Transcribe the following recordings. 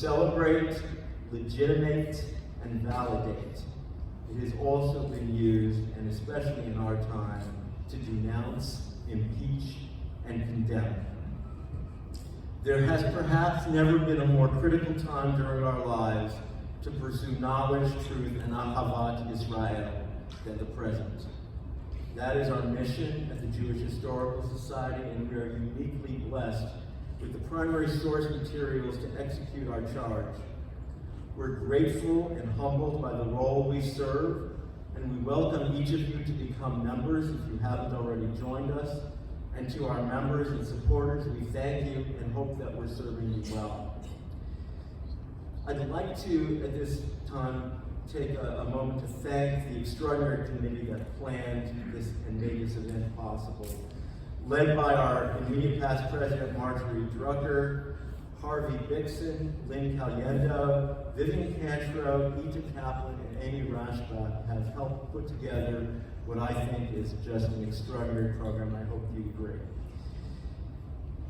celebrate, legitimate, and validate. It has also been used, and especially in our time, to denounce, impeach, and condemn. There has perhaps never been a more critical time during our lives to pursue knowledge, truth, and ahavat Israel than the present. That is our mission at the Jewish Historical Society, and we are uniquely blessed with the primary source materials to execute our charge. We're grateful and humbled by the role we serve, and we welcome each of you to become members if you haven't already joined us. And to our members and supporters, we thank you and hope that we're serving you well. I'd like to, at this time, take a moment to thank the extraordinary committee that planned this and made this event possible, led by our immediate past president, Marjorie Drucker, Harvey Bixson, Lynn Caliendo, Vivian Cantrell, Ita Kaplan, and Amy Rashbach have helped put together what I think is just an extraordinary program. I hope you agree.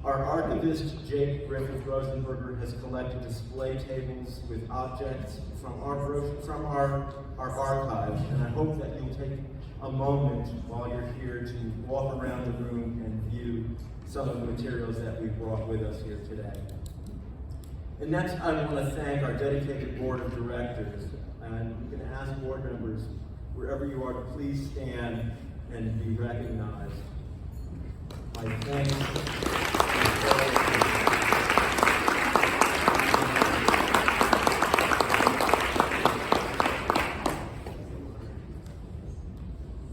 Our archivist, Jake Griffith Rosenberger, has collected display tables with objects from our archives, and I hope that you'll take a moment while you're here to walk around the room and view some of the materials that we've brought with us here today. And next, I want to thank our dedicated board of directors, and you can ask board members, wherever you are, to please stand and be recognized. I thank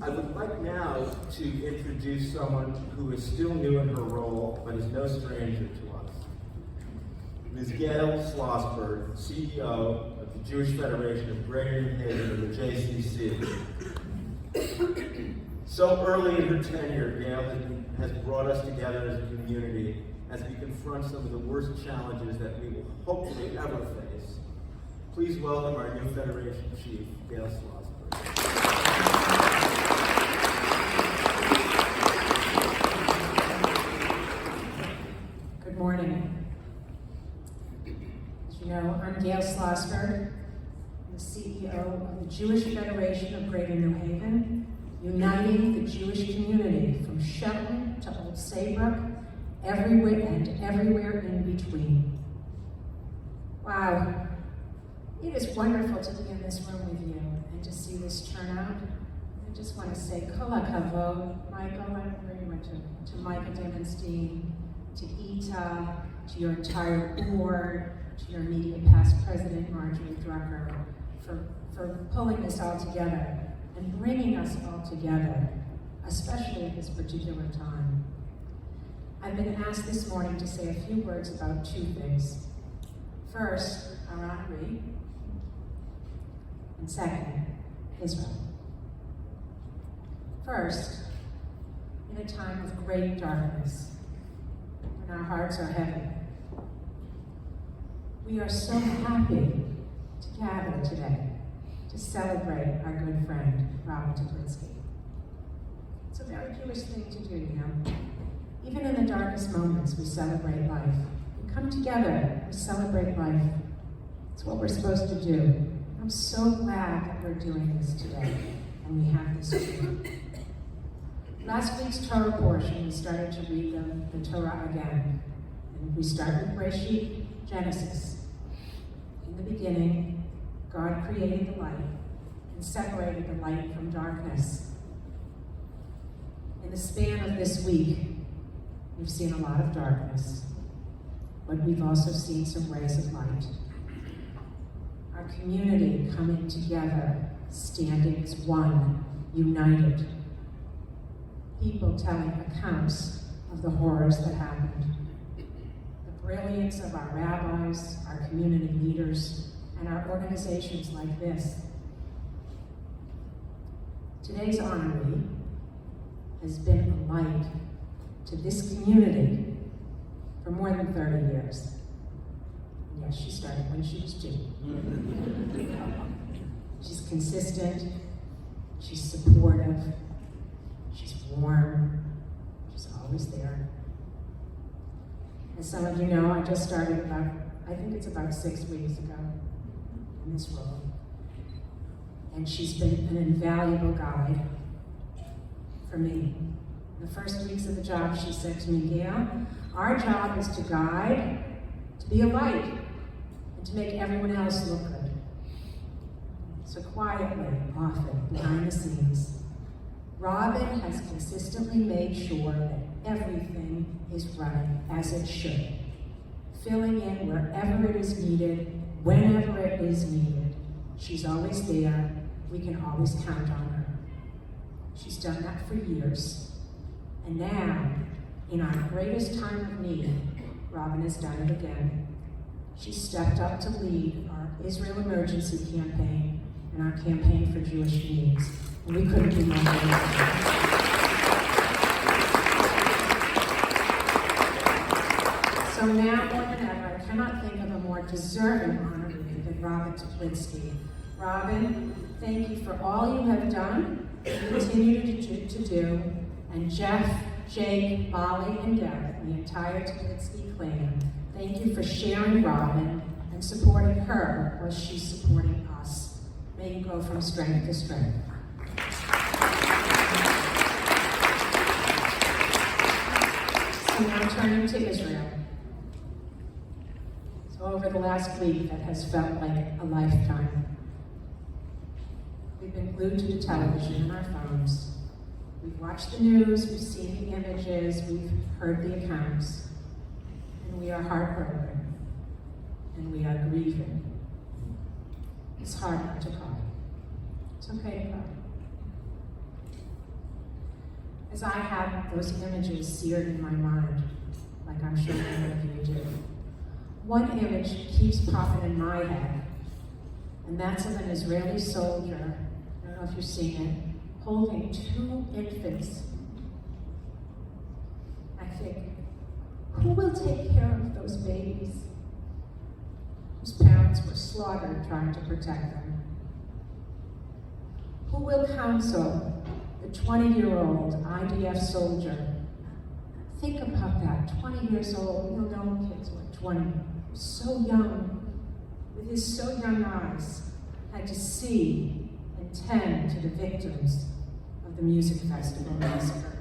I would like now to introduce someone who is still new in her role, but is no stranger to us. Ms. Gail Schlossberg, CEO of the Jewish Federation of Greater New Haven, or the JCC. So early in her tenure, Gail has brought us together as a community as we confront some of the worst challenges that we will hopefully ever face. Please welcome our new Federation Chief, Gail Schlossberg. Good morning. As you know, I'm Gail Schlossberg, the CEO of the Jewish Federation of Greater New Haven, uniting the Jewish community from Shelton to Old Saybrook, everywhere in between. Wow, it is wonderful to be in this room with you and to see this turnout. I just want to say kol hakavod, Michael, where you went to Micah Demonstein, to Ita, to your entire board, to your immediate past president, Marjorie Drucker, for pulling this all together and bringing us all together, especially at this particular time. I've been asked this morning to say a few words about two things. First, our honoree, and second, Israel. First, in a time of great darkness, when our hearts are heavy, we are so happy to gather today to celebrate our good friend, Robyn Teplitzky. It's a very Jewish thing to do, you know. Even in the darkest moments, we celebrate life. We come together, we celebrate life. It's what we're supposed to do. I'm so glad that we're doing this today, and we have this tour. Last week's Torah portion, we started to read the Torah again. And we start with Bereshit, Genesis. In the beginning, God created the light and separated the light from darkness. In the span of this week, we've seen a lot of darkness, but we've also seen some rays of light. Our community coming together, standing as one, united. People telling accounts of the horrors that happened. The brilliance of our rabbis, our community leaders, and our organizations like this. Today's honoree has been a light to this community for more than 30 years. Yes, she started when she was 2. She's consistent, she's supportive, she's warm, she's always there. As some of you know, I just started about I think it's about 6 weeks ago, in this role. And she's been an invaluable guide for me. The first weeks of the job, she said to me, Gail, our job is to guide, to be a light, and to make everyone else look good. So quietly, often, behind the scenes, Robyn has consistently made sure that everything is running as it should, filling in wherever it is needed, whenever it is needed. She's always there. We can always count on her. She's done that for years. And now, in our greatest time of need, Robyn has done it again. She stepped up to lead our Israel Emergency Campaign and our campaign for Jewish needs. And we couldn't be more grateful. So now more than ever, I cannot think of a more deserving honoree than Robyn Teplitzky. Robyn, thank you for all you have done and continue to do. And Jeff, Jake, Molly, and Garrett, and the entire Teplitzky clan, thank you for sharing Robyn and supporting her while she's supporting us. May you go from strength to strength. So now turning to Israel. So over the last week, that has felt like a lifetime. We've been glued to the television and our phones. We've watched the news, we've seen the images, we've heard the accounts, and we are heartbroken, and we are grieving. It's hard not to cry. It's okay to cry. As I have those images seared in my mind, like I'm sure many of you do, one image keeps popping in my head, and that's of an Israeli soldier, I don't know if you've seen it, holding 2 infants. I think, who will take care of those babies whose parents were slaughtered trying to protect them? Who will counsel the 20-year-old IDF soldier? Think about that, 20 years old, you know, kids were 20, so young, with his so young eyes, had to see and tend to the victims of the music festival massacre.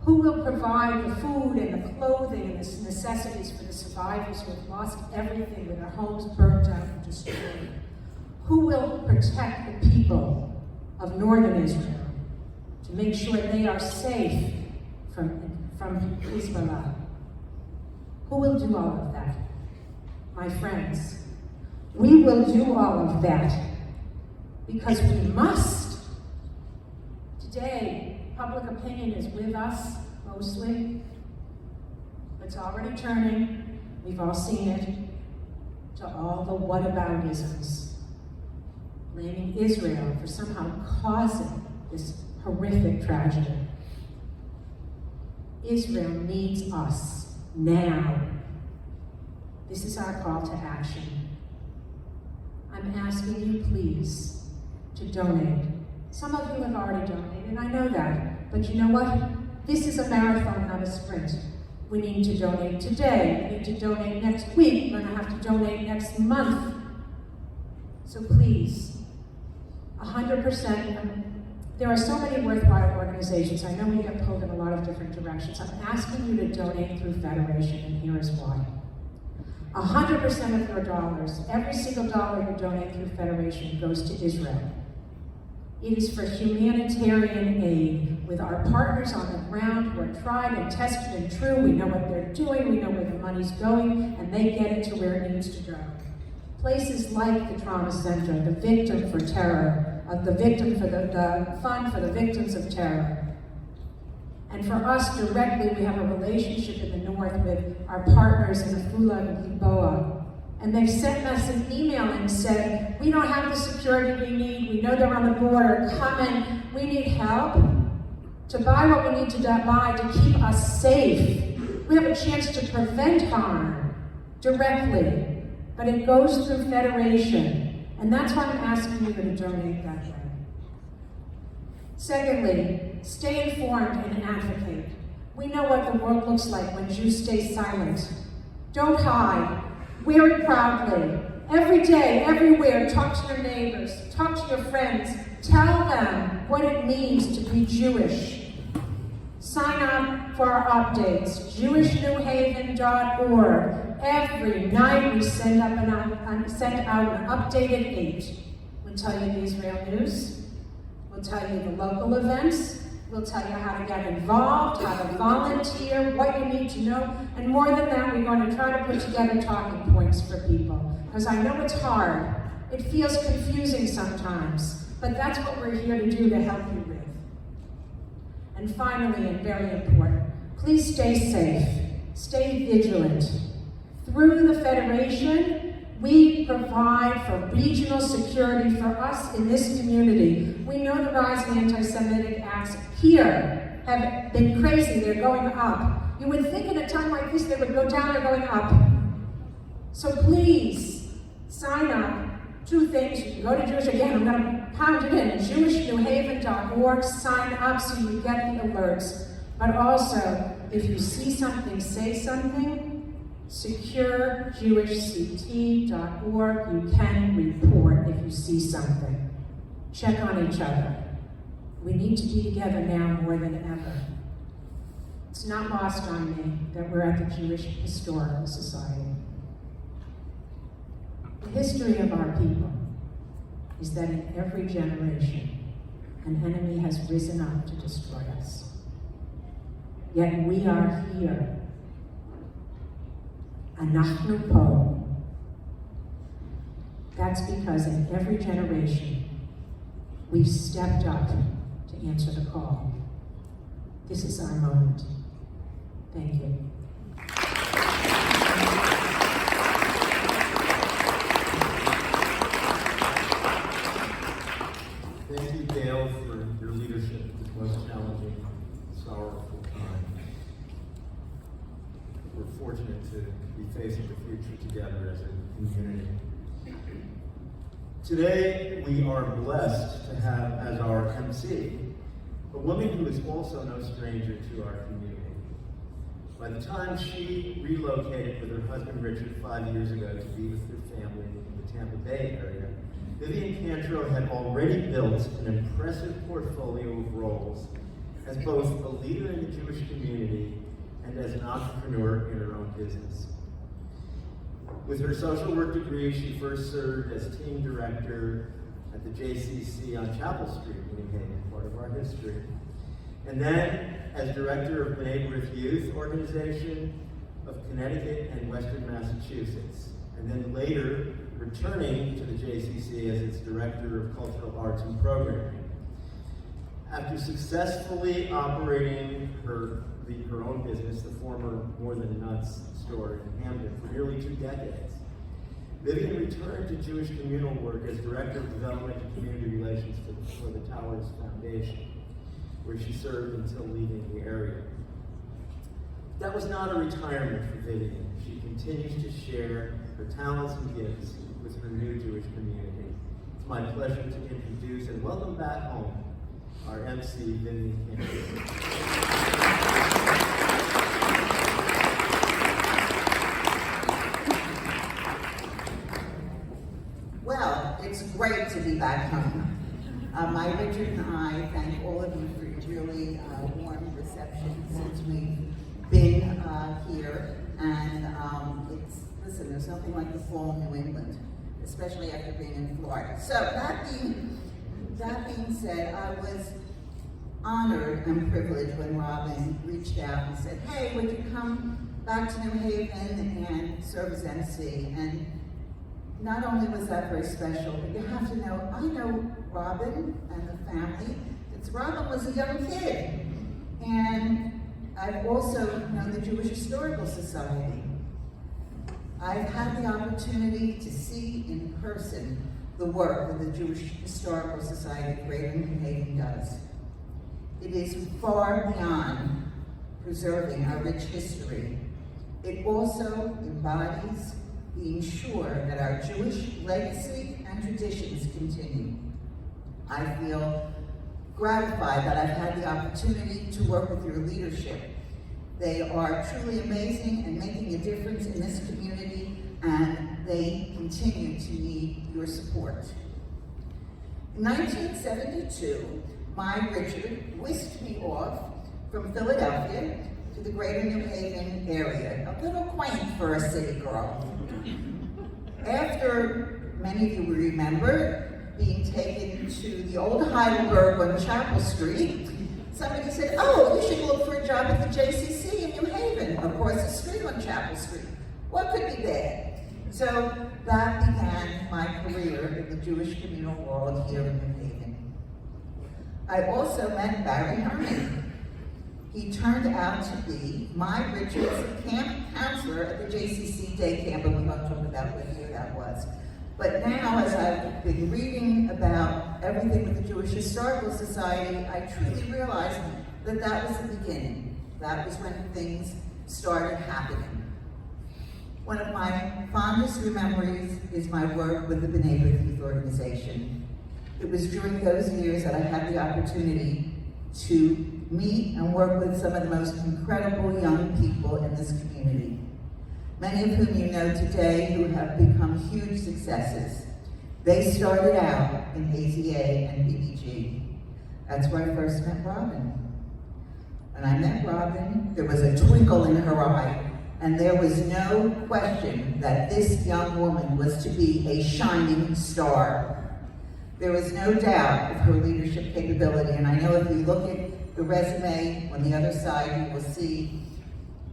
Who will provide the food and the clothing and the necessities for the survivors who have lost everything with their homes burned out and destroyed? Who will protect the people of northern Israel to make sure they are safe from Hezbollah? Who will do all of that? My friends, we will do all of that because we must. Today, public opinion is with us, mostly. It's already turning, we've all seen it, to all the whataboutisms, blaming Israel for somehow causing this horrific tragedy. Israel needs us now. This is our call to action. I'm asking you, please, to donate. Some of you have already donated, I know that, but you know what? This is a marathon, not a sprint. We need to donate today, we need to donate next week, we're gonna have to donate next month. So please, 100%, there are so many worthwhile organizations. I know we get pulled in a lot of different directions. I'm asking you to donate through Federation, and here is why. 100% of your dollars, every single dollar you donate through Federation goes to Israel. It is for humanitarian aid with our partners on the ground who are tried and tested and true. We know what they're doing, we know where the money's going, and they get it to where it needs to go. Places like the Trauma Center, the Victim for Terror, the Fund for the Victims of Terror. And for us directly, we have a relationship in the north with our partners in Afula and Gilboa. And they've sent us an email and said, we don't have the security we need, we know they're on the border, come in, we need help to buy what we need to buy to keep us safe. We have a chance to prevent harm directly, but it goes through Federation, and that's why I'm asking you to donate that way. Secondly, stay informed and advocate. We know what the world looks like when Jews stay silent. Don't hide. Wear it proudly. Every day, everywhere, talk to your neighbors, talk to your friends. Tell them what it means to be Jewish. Sign up for our updates, jewishnewhaven.org. Every night we send out an updated 8. We'll tell you the Israel news. We'll tell you the local events. We'll tell you how to get involved, how to volunteer, what you need to know. And more than that, we're going to try to put together talking points for people. Because I know it's hard. It feels confusing sometimes. But that's what we're here to do to help you with. And finally, and very important, please stay safe. Stay vigilant. Through the Federation, we provide for regional security for us in this community. We know the rising anti-Semitic acts here have been crazy. They're going up. You would think at a time like this they would go down, they're going up. So please, sign up. 2 things, you can go to Jewish, again, I'm going to pound it in, jewishnewhaven.org, sign up so you get the alerts. But also, if you see something, say something, securejewishct.org, you can report if you see something. Check on each other. We need to be together now more than ever. It's not lost on me that we're at the Jewish Historical Society. The history of our people is that in every generation, an enemy has risen up to destroy us. Yet we are here. Anachnu po. That's because in every generation, we've stepped up to answer the call. This is our moment. Thank you. Thank you, Dale, for your leadership at this most challenging, sorrowful time. We're fortunate to be facing the future together as a community. Today, we are blessed to have as our MC a woman who is also no stranger to our community. By the time she relocated with her husband Richard 5 years ago to be with her family in the Tampa Bay area, Vivian Cantrell had already built an impressive portfolio of roles as both a leader in the Jewish community and as an entrepreneur in her own business. With her social work degree, she first served as team director at the JCC on Chapel Street in New Haven, part of our history. And then as director of B'nai B'rith Youth Organization of Connecticut and Western Massachusetts. And then later, returning to the JCC as its Director of Cultural Arts and Programming. After successfully operating her own business, the former More Than Nuts store in Hamden, for nearly 2 decades, Vivian returned to Jewish communal work as Director of Development and Community Relations for the Towers Foundation, where she served until leaving the area. That was not a retirement for Vivian. She continues to share her talents and gifts with her new Jewish community. It's my pleasure to introduce and welcome back home our MC, Vivian Cantrell. Well, it's great to be back home. Richard and I thank all of you for your really warm reception since we've been here. And listen, there's nothing like the fall in New England, especially after being in Florida. So that being said, I was honored and privileged when Robyn reached out and said, hey, would you come back to New Haven and serve as MC? And not only was that very special, but you have to know, I know Robyn and the family. Robyn was a young kid. And I've also known the Jewish Historical Society. I've had the opportunity to see in person the work that the Jewish Historical Society of Greater New Haven does. It is far beyond preserving our rich history. It also embodies being sure that our Jewish legacy and traditions continue. I feel gratified that I've had the opportunity to work with your leadership. They are truly amazing and making a difference in this community, and they continue to need your support. In 1972, my Richard whisked me off from Philadelphia to the greater New Haven area, a little quaint for a city girl. After, many of you will remember, being taken to the old Heidelberg on Chapel Street, somebody said, oh, you should look for a job at the JCC in New Haven, across the street on Chapel Street. What could be bad? So that began my career in the Jewish communal world here in New Haven. I also met Barry Herman. He turned out to be my Richard's camp counselor at the JCC day camp, and we won't talk about what year that was. But now, as I've been reading about everything with the Jewish Historical Society, I truly realized that that was the beginning. That was when things started happening. One of my fondest memories is my work with the B'nai B'rith Youth Organization. It was during those years that I had the opportunity to meet and work with some of the most incredible young people in this community. Many of whom you know today who have become huge successes. They started out in AZA and BBG. That's where I first met Robyn. When I met Robyn, there was a twinkle in her eye, and there was no question that this young woman was to be a shining star. There was no doubt of her leadership capability, and I know if you look at the resume on the other side, you will see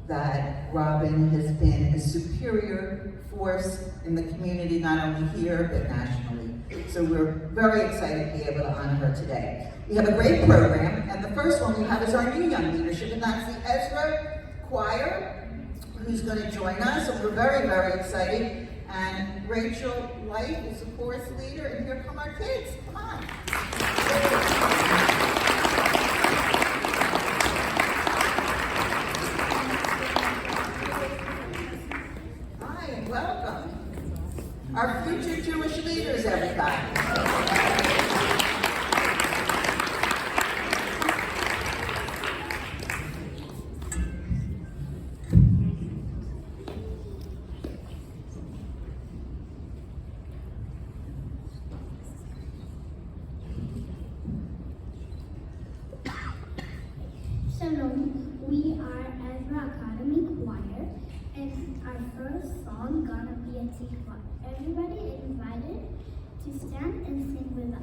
that Robyn has been a superior force in the community, not only here, but nationally. So we're very excited to be able to honor her today. We have a great program, and the first one we have is our new young leadership, and that's the Ezra Choir, who's going to join us, and we're very, very excited. And Rachel Light is the chorus leader, and here come our kids. Come on. Hi, and welcome. Our future Jewish leaders, everybody. Shalom, we are Ezra Academy Choir, and our first song gonna be a tikva. Everybody is invited to stand and sing with us.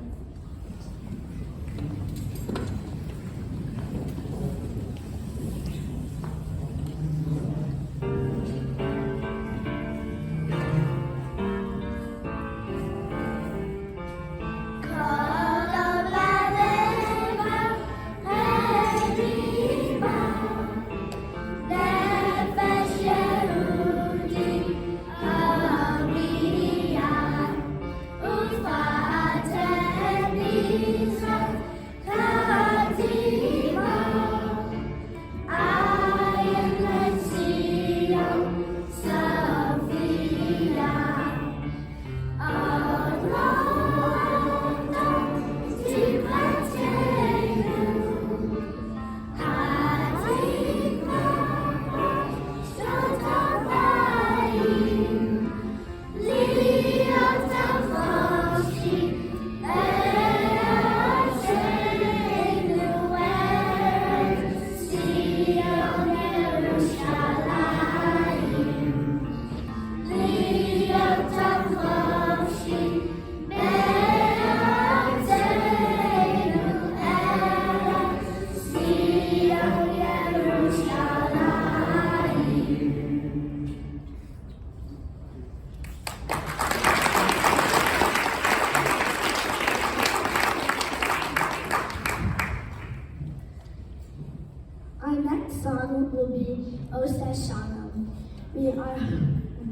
Our next song will be Oseh Shalom. We are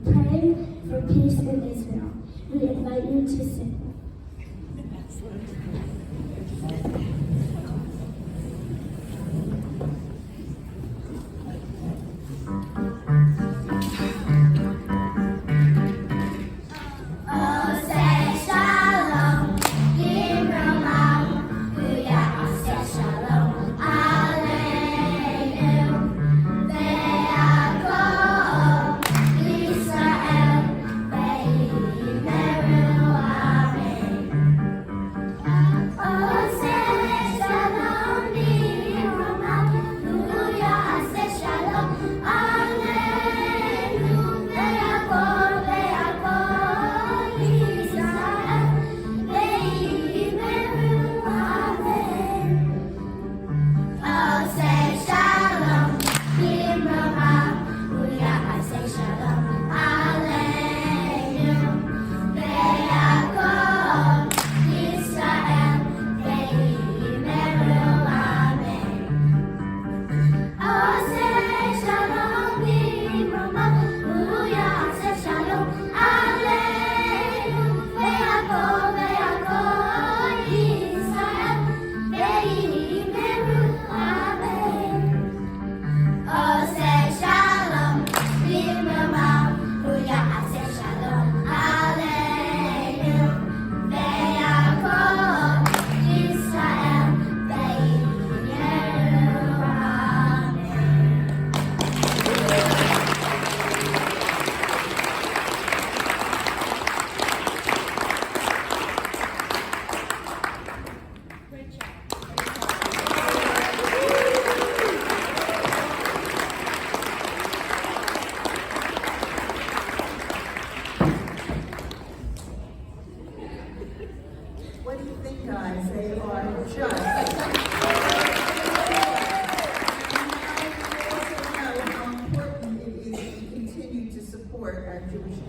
praying for peace in Israel. We invite you to sing. Israel,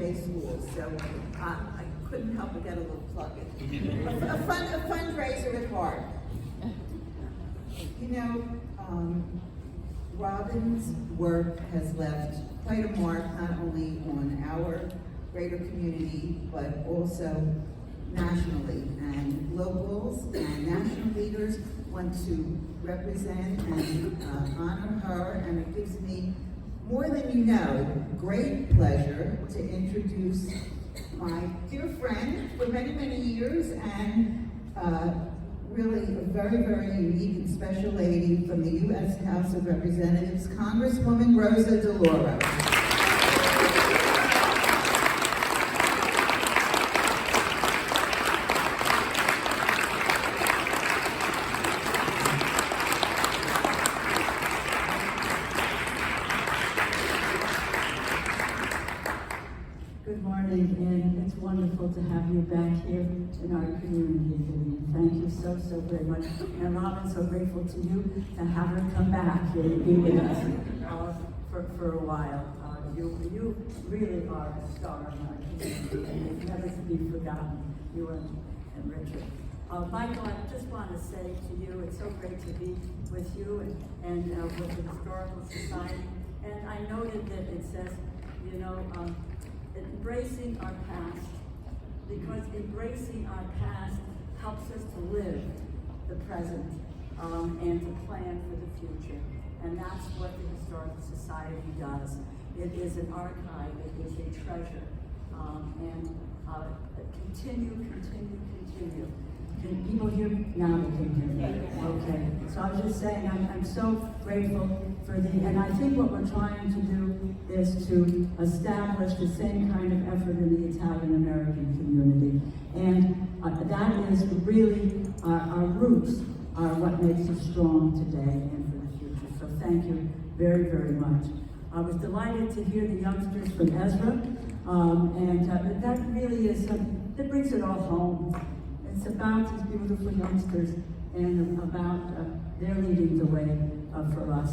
Day schools, so I couldn't help but get a little plug in. A fundraiser at heart. You know, Robyn's work has left quite a mark not only on our greater community, but also nationally. And locals and national leaders want to represent and honor her, and it gives me, more than you know, great pleasure to introduce my dear friend for many, many years, and really a very, very unique and special lady from the U.S. House of Representatives, Congresswoman Rosa DeLauro. Good morning, and it's wonderful to have you back here in our community, Vivian. Thank you so, so very much. And Robyn, so grateful to you to have her come back here and be with us for a while. You really are a star in our community, and it's never to be forgotten, you and Richard. Michael, I just want to say to you, it's so great to be with you and with the Historical Society. And I noted that it says, you know, embracing our past, because embracing our past helps us to live the present and to plan for the future. And that's what the Historical Society does. It is an archive, it is a treasure, and continue. Can people hear me? Now they can hear me. Okay. So I was just saying, I'm so grateful for and I think what we're trying to do is to establish the same kind of effort in the Italian-American community. And that is really, our roots are what makes us strong today and for the future. So thank you very, very much. I was delighted to hear the youngsters from Ezra, and that really is, that brings it all home. It's about these beautiful youngsters and about their leading the way for us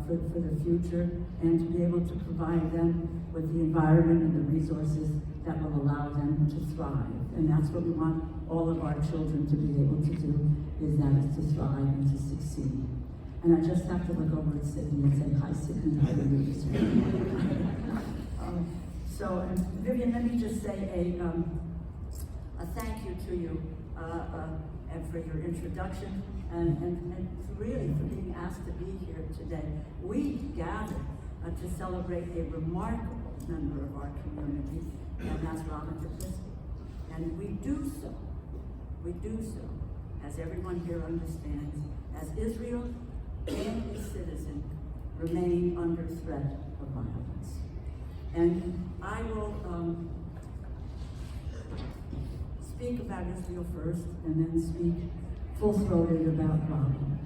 for the future, and to be able to provide them with the environment and the resources that will allow them to thrive. And that's what we want all of our children to be able to do, is to thrive and to succeed. And I just have to look over at Sydney and say, hi, Sydney, how are you this morning? So, Vivian, let me just say a thank you to you and for your introduction and really for being asked to be here today. We gather to celebrate a remarkable member of our community, and that's Robyn Teplitzky. And we do so, as everyone here understands, as Israel and its citizen remain under threat of violence. And I will speak about Israel first, and then speak full-throated about Robyn.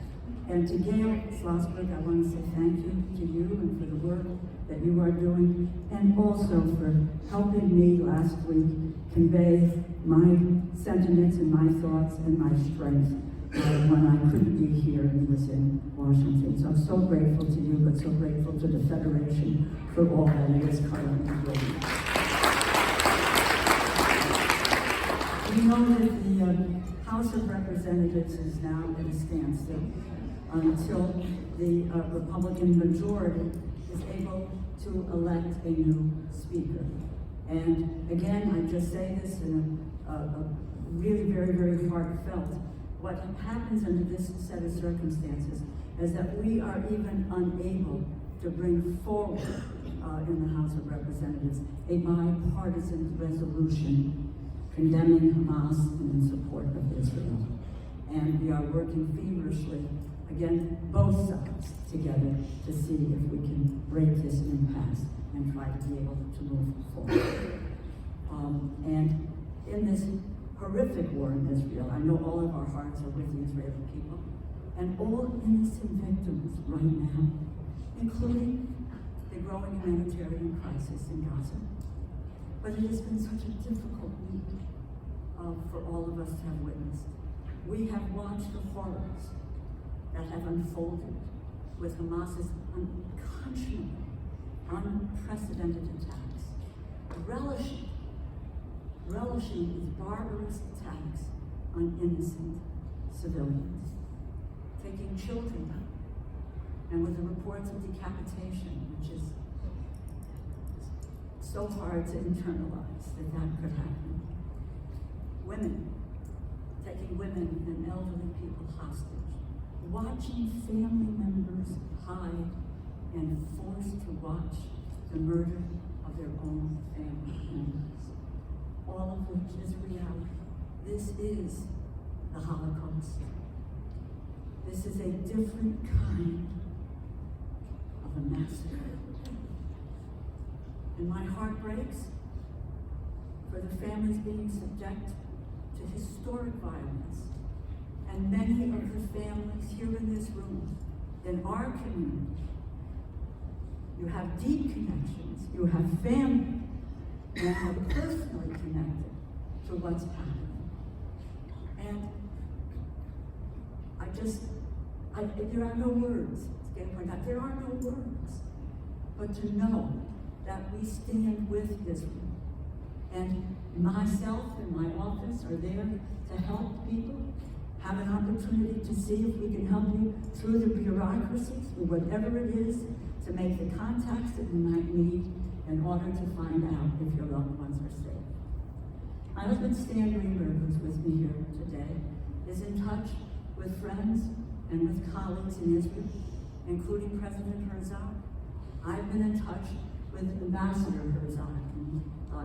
And to Gail Schlossberg, I want to say thank you to you and for the work that you are doing, and also for helping me last week convey my sentiments and my thoughts and my strength when I couldn't be here and was in Washington. So I'm so grateful to you, but so grateful to the Federation for all that it is currently doing. We know that the House of Representatives is now at a standstill until the Republican majority is able to elect a new speaker. And again, I just say this in a really very, very heartfelt. What happens under this set of circumstances is that we are even unable to bring forward in the House of Representatives a bipartisan resolution condemning Hamas and in support of Israel. And we are working feverishly, again, both sides together to see if we can break this impasse and try to be able to move forward. And in this horrific war in Israel, I know all of our hearts are with the Israeli people and all innocent victims right now, including the growing humanitarian crisis in Gaza. But it has been such a difficult week for all of us to have witnessed. We have watched the horrors that have unfolded with Hamas's unconscionable, unprecedented attacks relishing these barbarous attacks on innocent civilians, taking children, and with the reports of decapitation, which is so hard to internalize that could happen. Women, taking women and elderly people hostage, watching family members hide and forced to watch the murder of their own family members, all of which is reality. This is the Holocaust. This is a different kind of a massacre. And my heart breaks for the families being subject to historic violence. And many of the families here in this room, in our community, you have deep connections, you have family, and are personally connected to what's happening. And there are no words, there are no words, but to know that we stand with Israel. And myself and my office are there to help people have an opportunity to see if we can help you through the bureaucracies or whatever it is to make the contacts that you might need in order to find out if your loved ones are safe. My husband Stan Greenberg, who's with me here today, is in touch with friends and with colleagues in Israel, including President Herzog. I've been in touch with Ambassador Herzog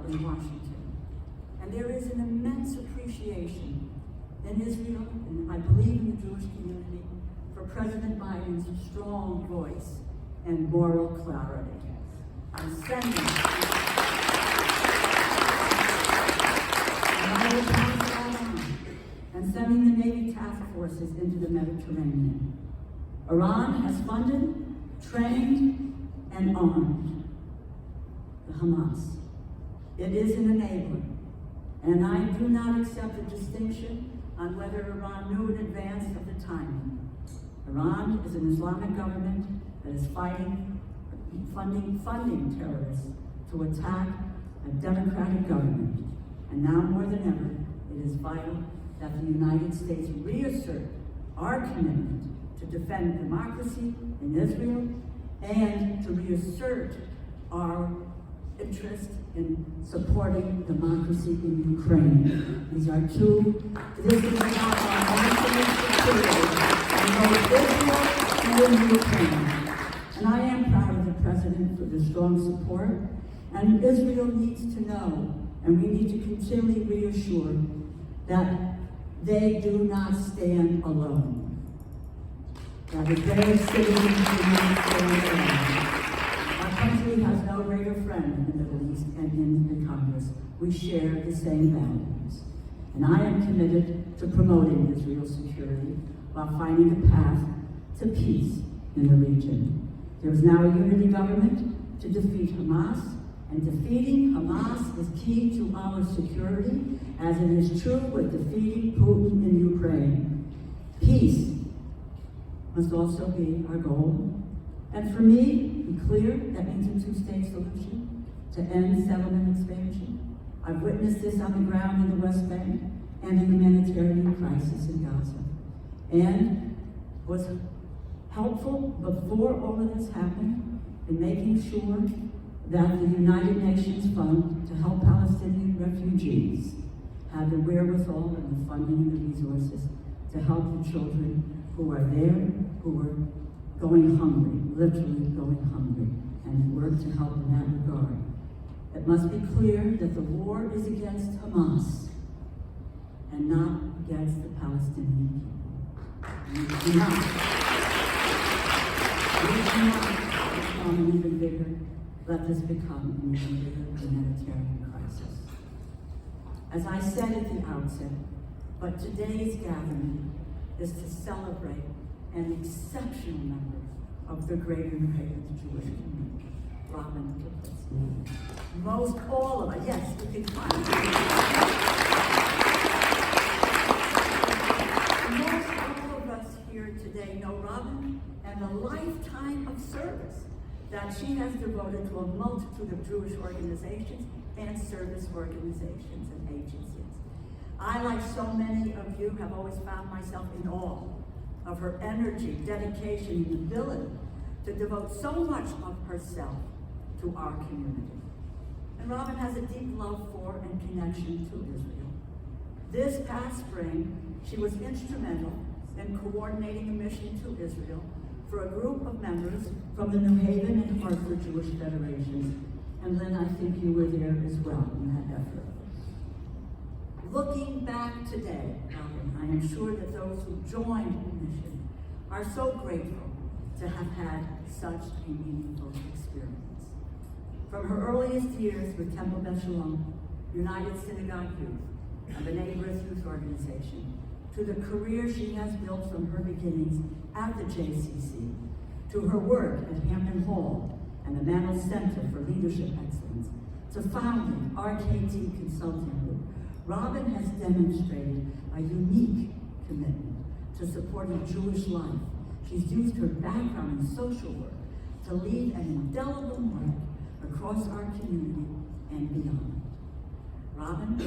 in Washington. And there is an immense appreciation in Israel, and I believe in the Jewish community, for President Biden's strong voice and moral clarity. I'm sending and sending the Navy task forces into the Mediterranean. Iran has funded, trained, and armed the Hamas. It is an enabler, and I do not accept a distinction on whether Iran knew in advance of the timing. Iran is an Islamic government that is funding terrorists to attack a democratic government. And now more than ever, it is vital that the United States reassert our commitment to defend democracy in Israel and to reassert our interest in supporting democracy in Ukraine. This is about our national security in both Israel and in Ukraine. And I am proud of the President for the strong support. And Israel needs to know, and we need to continually reassure that they do not stand alone. That their citizens do not stand alone. Our country has no greater friend in the Middle East and in the Congress. We share the same values. And I am committed to promoting Israel's security while finding a path to peace in the region. There is now a unity government to defeat Hamas, and defeating Hamas is key to our security, as it is true with defeating Putin in Ukraine. Peace must also be our goal. And for me, to be clear, that means a two-state solution to end settlement expansion. I've witnessed this on the ground in the West Bank and in the humanitarian crisis in Gaza, and was helpful before all of this happened in making sure that the United Nations Fund to help Palestinian refugees had the wherewithal and the funding and the resources to help the children who are there, who are going hungry, literally going hungry, and work to help in that regard. It must be clear that the war is against Hamas and not against the Palestinian people. We do not become an even bigger, let this become an even bigger humanitarian crisis. As I said at the outset, but today's gathering is to celebrate an exceptional member of the greater Jewish community, Robyn Teplitzky. Most all of us, yes, you can find it. Most all of us here today know Robyn and a lifetime of service that she has devoted to a multitude of Jewish organizations and service organizations and agencies. I, like so many of you, have always found myself in awe of her energy, dedication, and ability to devote so much of herself to our community. And Robyn has a deep love for and connection to Israel. This past spring, she was instrumental in coordinating a mission to Israel for a group of members from the New Haven and Hartford Jewish Federations. And Lynn, I think you were there as well in that effort. Looking back today, Robyn, I am sure that those who joined the mission are so grateful to have had such a meaningful experience. From her earliest years with Temple Beth Shalom, United Synagogue Youth, and the Neighbors Youth Organization, to the career she has built from her beginnings at the JCC, to her work at Hampton Hall and the Mantle Center for Leadership Excellence, to founding RKT Consulting Group, Robyn has demonstrated a unique commitment to supporting Jewish life. She's used her background in social work to lead an indelible mark across our community and beyond. Robyn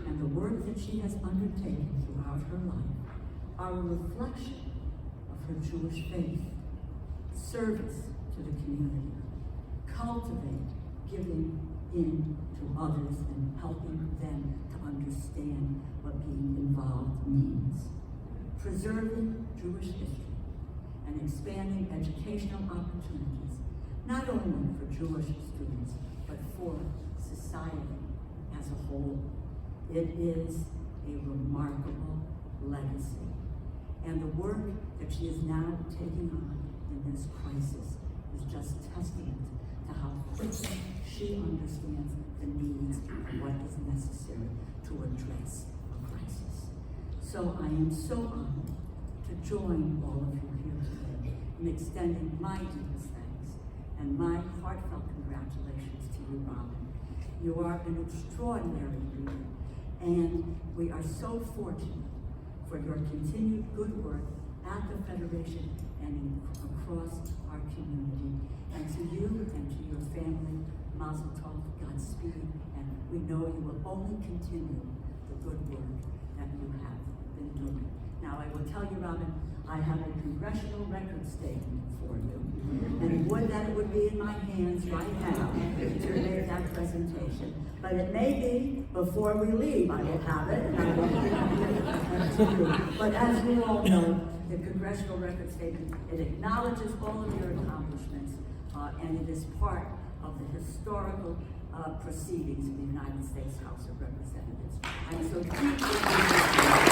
and the work that she has undertaken throughout her life are a reflection of her Jewish faith, service to the community, cultivate giving in to others and helping them to understand what being involved means, preserving Jewish history, and expanding educational opportunities, not only for Jewish students, but for society as a whole. It is a remarkable legacy. And the work that she is now taking on in this crisis is just testament to how quickly she understands the needs and what is necessary to address a crisis. So I am so honored to join all of you here today in extending my deepest thanks and my heartfelt congratulations to you, Robyn. You are an extraordinary leader, and we are so fortunate for your continued good work at the Federation and across our community. And to you and to your family, Mazel Tov, Godspeed, and we know you will only continue the good work that you have been doing. Now, I will tell you, Robyn, I have a congressional record statement for you, and would that it would be in my hands right now to make that presentation. But it may be before we leave I will have it, and I will give it to you. But as you all know, the congressional record statement, it acknowledges all of your accomplishments, and it is part of the historical proceedings of the United States House of Representatives. I'm so deeply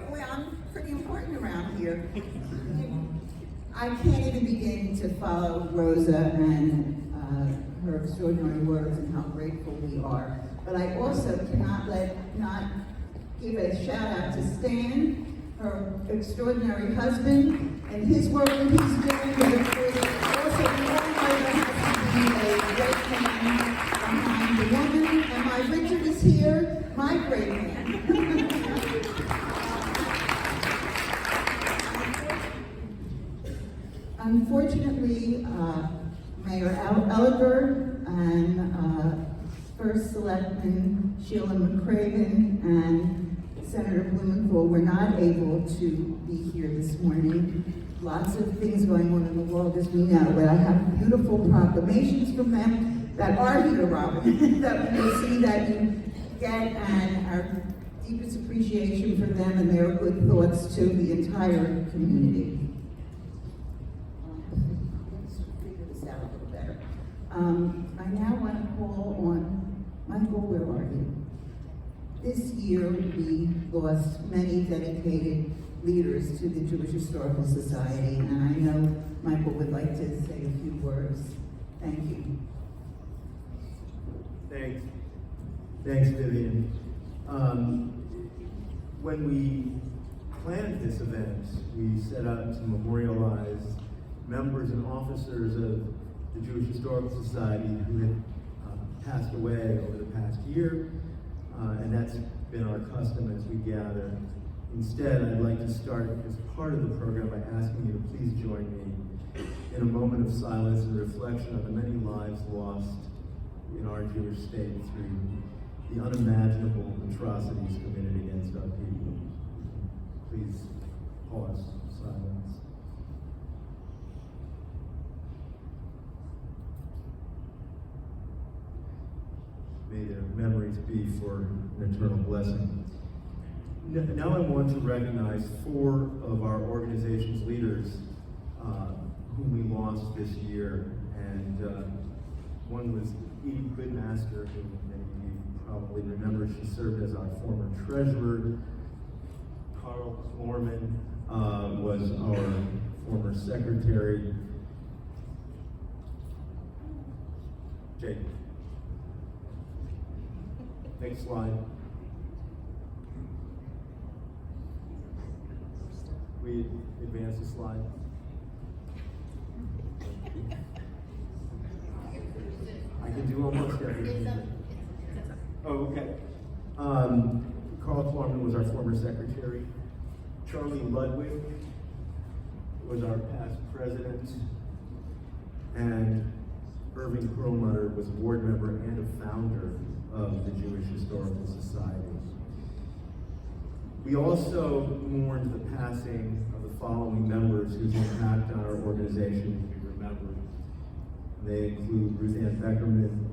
Boy, I'm pretty important around here. I can't even begin to follow Rosa and her extraordinary words and how grateful we are. But I also cannot not give a shout out to Stan, her extraordinary husband, and his work that he's doing with the free. Also, we all know there has to be a great man behind the woman, and my Richard is here, my great man. Unfortunately, Mayor Elliger and First Selectman Sheila McCraven and Senator Blumenthal were not able to be here this morning. Lots of things going on in the world, as we know, but I have beautiful proclamations from them that are here, Robyn, that we will see that you get, and our deepest appreciation for them and their good thoughts to the entire community. I now want to call on Michael, where are you? This year we lost many dedicated leaders to the Jewish Historical Society, and I know Michael would like to say a few words. Thank you. Thanks, Vivian. When we planned this event, we set out to memorialize members and officers of the Jewish Historical Society, who had passed away over the past year, and that's been our custom as we gather. Instead, I'd like to start as part of the program by asking you to please join me in a moment of silence and reflection on the many lives lost in our Jewish state through the unimaginable atrocities committed against our people. Please pause, silence. May their memories be for an eternal blessing. Now I want to recognize 4 of our organization's leaders whom we lost this year. And one was Edie Goodmaster, who many of you probably remember. She served as our former treasurer. Carl Klorman was our former secretary. Jake. Next slide. We advance the slide. I can do almost everything. Oh, okay. Carl Klorman was our former secretary. Charlie Ludwig was our past president. And Irving Perlmutter was a board member and a founder of the Jewish Historical Society. We also mourned the passing of the following members whose impact on our organization we remember. They include Ruth Ann Beckerman,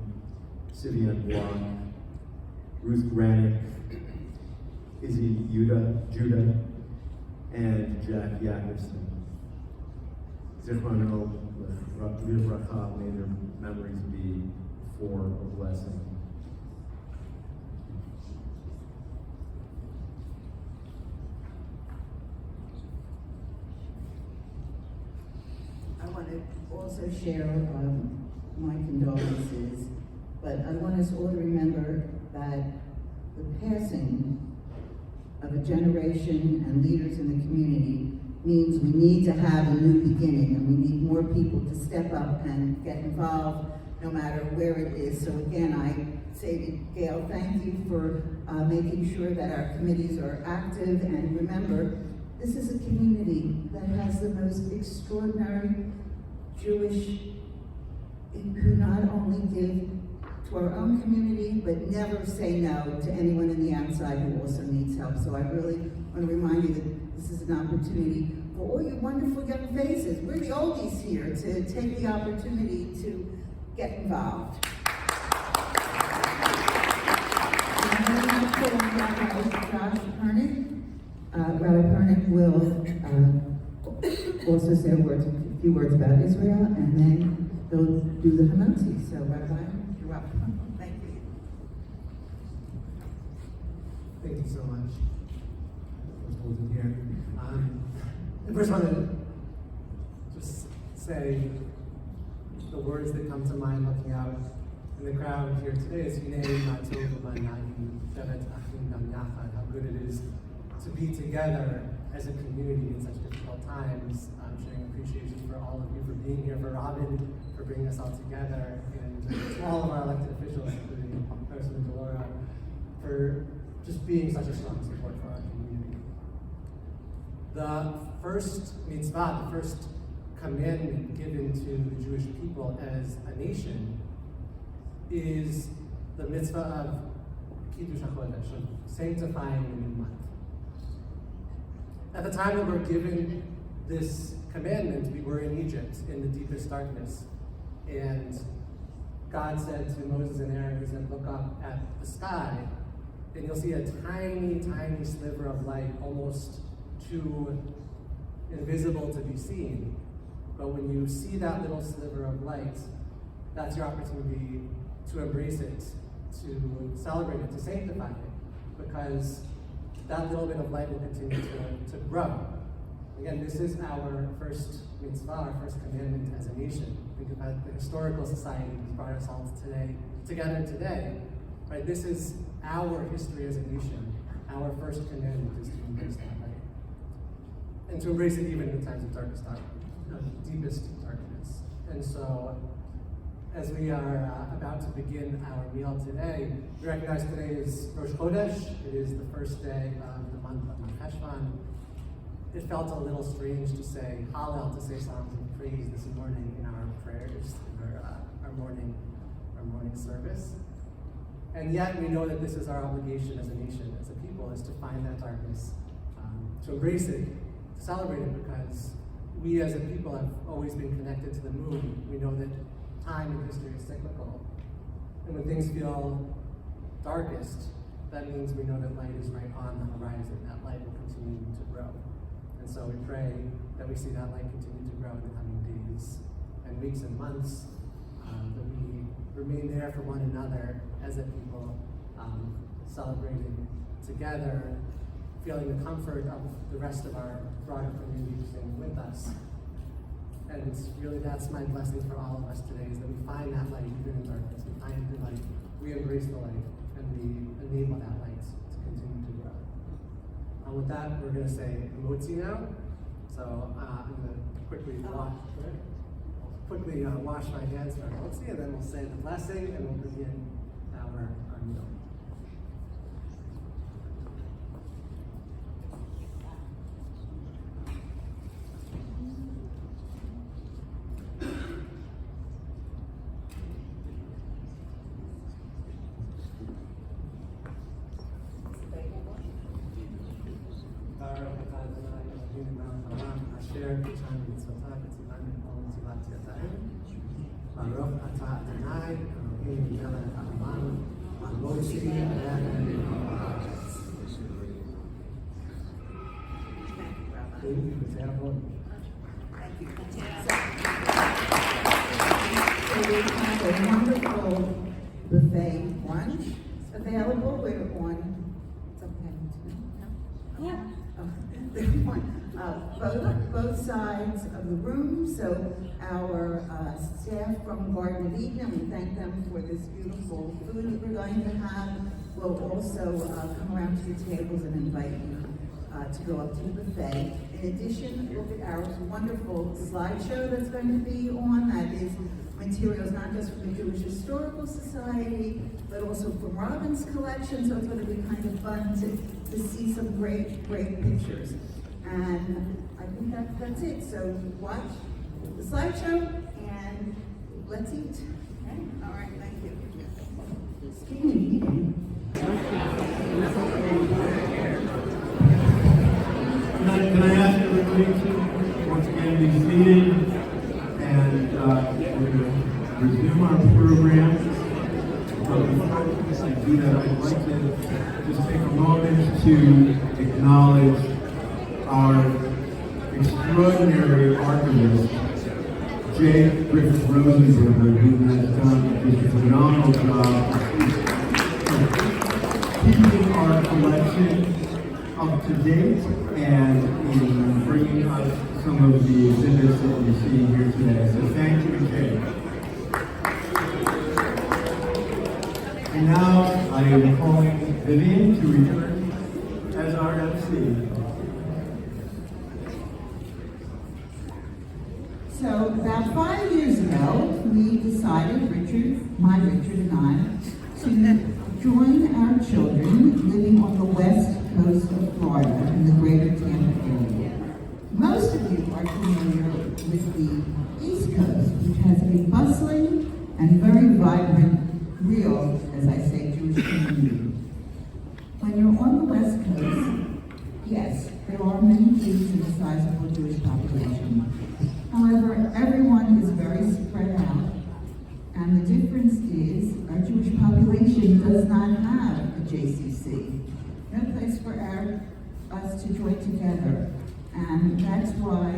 Sivian Block, Ruth Granick, Izzy Judah, and Jack Yackerson. Zichrono Livracha, may their memories be for a blessing. I want to also share my condolences, but I want us all to remember that the passing of a generation and leaders in the community means we need to have a new beginning, and we need more people to step up and get involved no matter where it is. So again, I say to Gail, thank you for making sure that our committees are active, and remember, this is a community that has the most extraordinary Jewish who not only give to our own community, but never say no to anyone in the outside who also needs help. So I really want to remind you that this is an opportunity for all you wonderful young faces. We're the oldies here to take the opportunity to get involved. Josh Hernick. Rabbi Hernick will also say a few words about Israel, and then they'll do the Hanotzi. So Rabbi, you're welcome. Thank you. Thank you so much. Let's hold it here. I first want to just say the words that come to mind looking out in the crowd here today is how good it is to be together as a community in such difficult times. I'm showing appreciation for all of you for being here, for Robyn for bringing us all together, and to all of our elected officials, including Congressman Delora, for just being such a strong support for our community. The first mitzvah, the first commandment given to the Jewish people as a nation is the mitzvah of Kiddush HaChodesh, of sanctifying the new month. At the time that we're given this commandment, we were in Egypt in the deepest darkness. And God said to Moses and Aaron, he said, look up at the sky, and you'll see a tiny, tiny sliver of light, almost too invisible to be seen. But when you see that little sliver of light, that's your opportunity to embrace it, to celebrate it, to sanctify it, because that little bit of light will continue to grow. Again, this is our first mitzvah, our first commandment as a nation. Think about the historical society that's brought us all together today. Right? This is our history as a nation. Our first commandment is to embrace that light. And to embrace it even in the times of deepest darkness. And so As we are about to begin our meal today, we recognize today is Rosh Chodesh. It is the first day of the month of Cheshvan. It felt a little strange to say Hallel, to say songs of praise this morning in our prayers, in our morning service. And yet we know that this is our obligation as a nation, as a people, is to find that darkness, to embrace it, to celebrate it, because we as a people have always been connected to the moon. We know that time in history is cyclical. And when things feel darkest, that means we know that light is right on the horizon. That light will continue to grow. And so we pray that we see that light continue to grow in the coming days and weeks and months, that we remain there for one another as a people, celebrating together, feeling the comfort of the rest of our broader community staying with us. And it's really, that's my blessing for all of us today, is that we find that light even in darkness. We find the light, we embrace the light, and we enable that light to continue to grow. With that, we're going to say emotzi now. So I'm going to quickly wash my hands for emotzi, and then we'll say the blessing, and we'll begin our meal. Baruch atah Adonai, Eloheinu melech haolam, hamotzi lechem haaretz. So we have a wonderful buffet brunch available. We're on, it's okay. Both sides of the room. So our staff from Garden of Eden, and we thank them for this beautiful food that we're going to have, will also come around to the tables and invite you to go up to the buffet. In addition, look at our wonderful slideshow that's going to be on. That is materials not just from the Jewish Historical Society, but also from Robyn's collection. So it's going to be kind of fun to see some great pictures. And I think that's it. So watch the slideshow and let's eat. Okay? All right, thank you. Speaking of eating, Can I ask everybody to once again be seated, and we're going to resume our program. Before I do that, I'd like to just take a moment to acknowledge our extraordinary archivist, J. Griffith Rosenberger, who has done just a phenomenal job of keeping our collection up to date and in bringing us some of the exhibits that you're seeing here today. So thank you, Jay. And now I am calling Vivian to return as our MC. so about 5 years ago, we decided, Richard and I, to join our children living on the west coast of Florida in the greater Tampa area. Most of you are familiar with the East Coast, which has a bustling and very vibrant, real, as I say, Jewish community. When you're on the West Coast, yes, there are many Jews and a sizable Jewish population. However, everyone is very spread out, and the difference is our Jewish population does not have a JCC. No place for us to join together. And that's why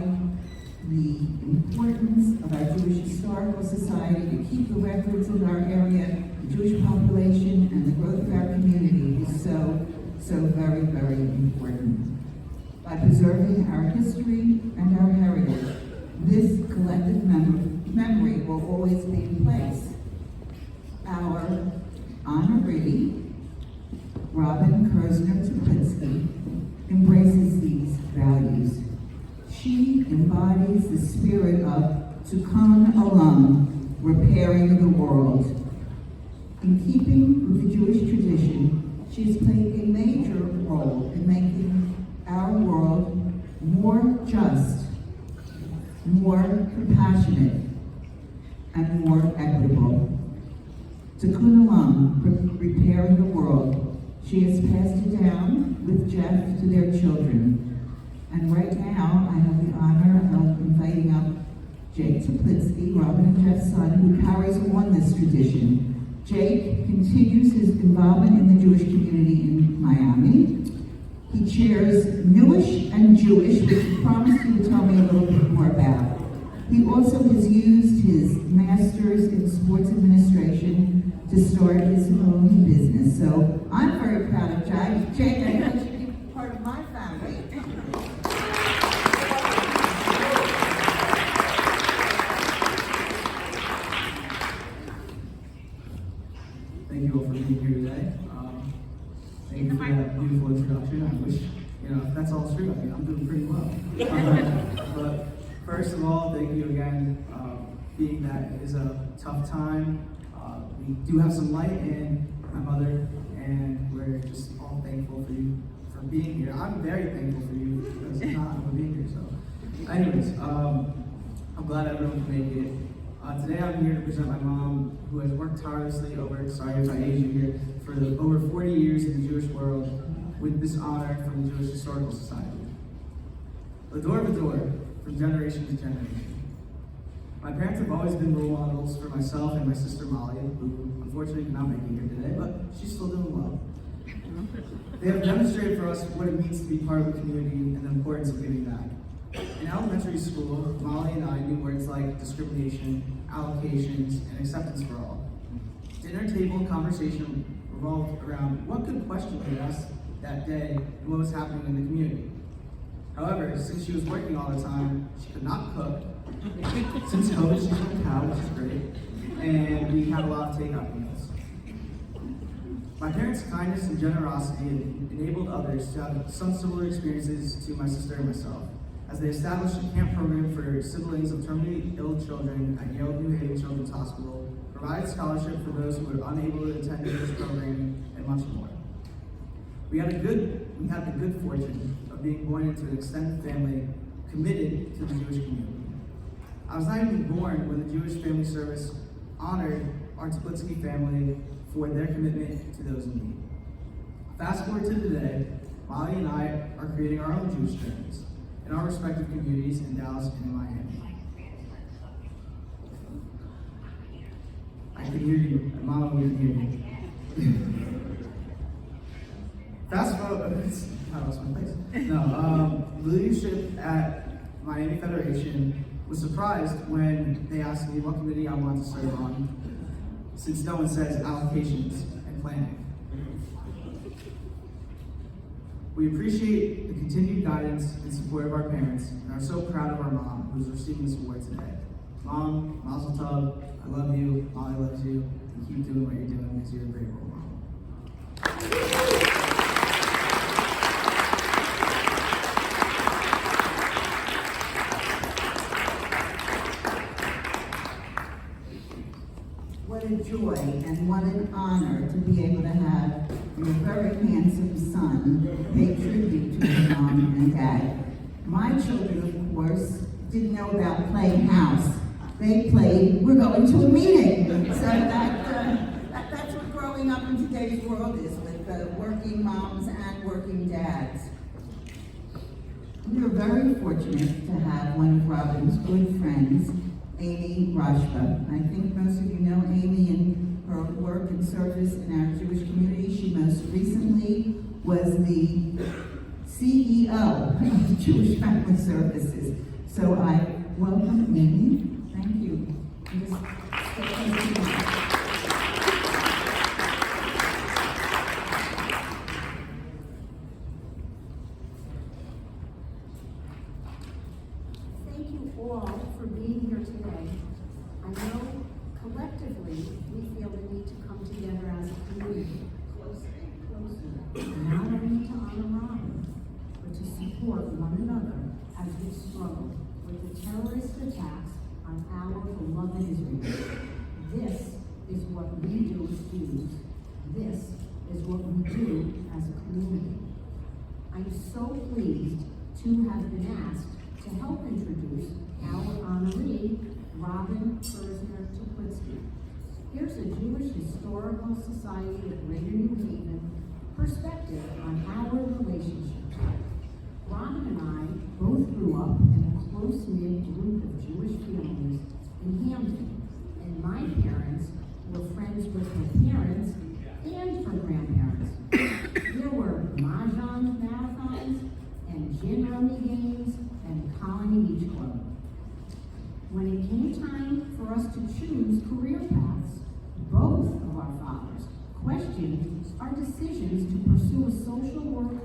the importance of our Jewish Historical Society to keep the records in our area, the Jewish population, and the growth of our community is so very, very important. By preserving our history and our heritage, this collective memory will always be in place. Our honoree, Robyn Teplitzky, embraces these values. She embodies the spirit of Tikkun Olam, repairing the world. In keeping with the Jewish tradition, she has played a major role in making our world more just, more compassionate, and more equitable. Tikkun Olam, repairing the world, she has passed it down with Jeff to their children. And right now, I have the honor of inviting up Jake Teplitzky, Robyn and Jeff's son, who carries on this tradition. Jake continues his involvement in the Jewish community in Miami. He chairs Newish and Jewish, which he promised he would tell me a little bit more about. He also has used his master's in sports administration to start his own business. So I'm very proud of Jake. Jake, I know you should be part of my family. Thank you all for being here today. Thank you for that beautiful introduction. I wish, if that's all true, I'm doing pretty well. But first of all, thank you again. Being that it is a tough time, we do have some light in my mother, and we're just all thankful for you for being here. I'm very thankful for you because if not, I wouldn't be here. So, anyways, I'm glad everyone can make it. Today I'm here to present my mom, who has worked tirelessly sorry if I age you here, for over 40 years in the Jewish world with this honor from the Jewish Historical Society. L'dor v'dor, from generation to generation. My parents have always been role models for myself and my sister Molly, who unfortunately could not make it here today, but she's still doing well. They have demonstrated for us what it means to be part of a community and the importance of giving back. In elementary school, Molly and I knew words like discrimination, allocations, and acceptance for all. Dinner table conversation revolved around what good question we asked that day and what was happening in the community. However, since she was working all the time, she could not cook. Since COVID, she's on cow, which is great, and we had a lot of takeout meals. My parents' kindness and generosity enabled others to have some similar experiences to my sister and myself, as they established a camp program for siblings of terminally ill children at Yale New Haven Children's Hospital, provided scholarship for those who were unable to attend this programming, and much more. We had the good fortune of being born into an extended family committed to the Jewish community. I was not even born when the Jewish Family Service honored our Teplitzky family for their commitment to those in need. Fast forward to today, Molly and I are creating our own Jewish journeys in our respective communities in Dallas and in Miami. I can hear you, Mama, we can hear you. Fast forward, I lost my place. No, the leadership at Miami Federation was surprised when they asked me what committee I wanted to serve on, since no one says allocations and planning. We appreciate the continued guidance and support of our parents and are so proud of our mom, who is receiving this award today. Mom, Mazel Tov, I love you, Molly loves you, and keep doing what you're doing because you're a great role model. What a joy and what an honor to be able to have your very handsome son pay tribute to his mom and dad. My children, of course, didn't know about playing house. They played, we're going to a meeting. So that's what growing up in today's world is, with working moms and working dads. We are very fortunate to have one of Robyn's good friends, Amy Rashba. I think most of you know Amy and her work and service in our Jewish community. She most recently was the CEO of Jewish Family Services. So I welcome Amy. Thank you. Thank you all for being here today. I know collectively we feel the need to come together as a community, closer and closer, not only to honor Robyn, but to support one another as we struggle with the terrorist attacks on our beloved Israel. excuse. This is what we do as a community. I'm so pleased to have been asked to help introduce our honoree, Robyn Teplitzky. Here's a Jewish Historical Society of Greater New Haven perspective on our relationship. Robyn and I both grew up in a close-knit group of Jewish families in Hampton, and my parents were friends with her parents and her grandparents. There were mahjong marathons and gin rummy games and Colony Beach Club. When it came time for us to choose career paths, both of our fathers questioned our decisions to pursue a social work,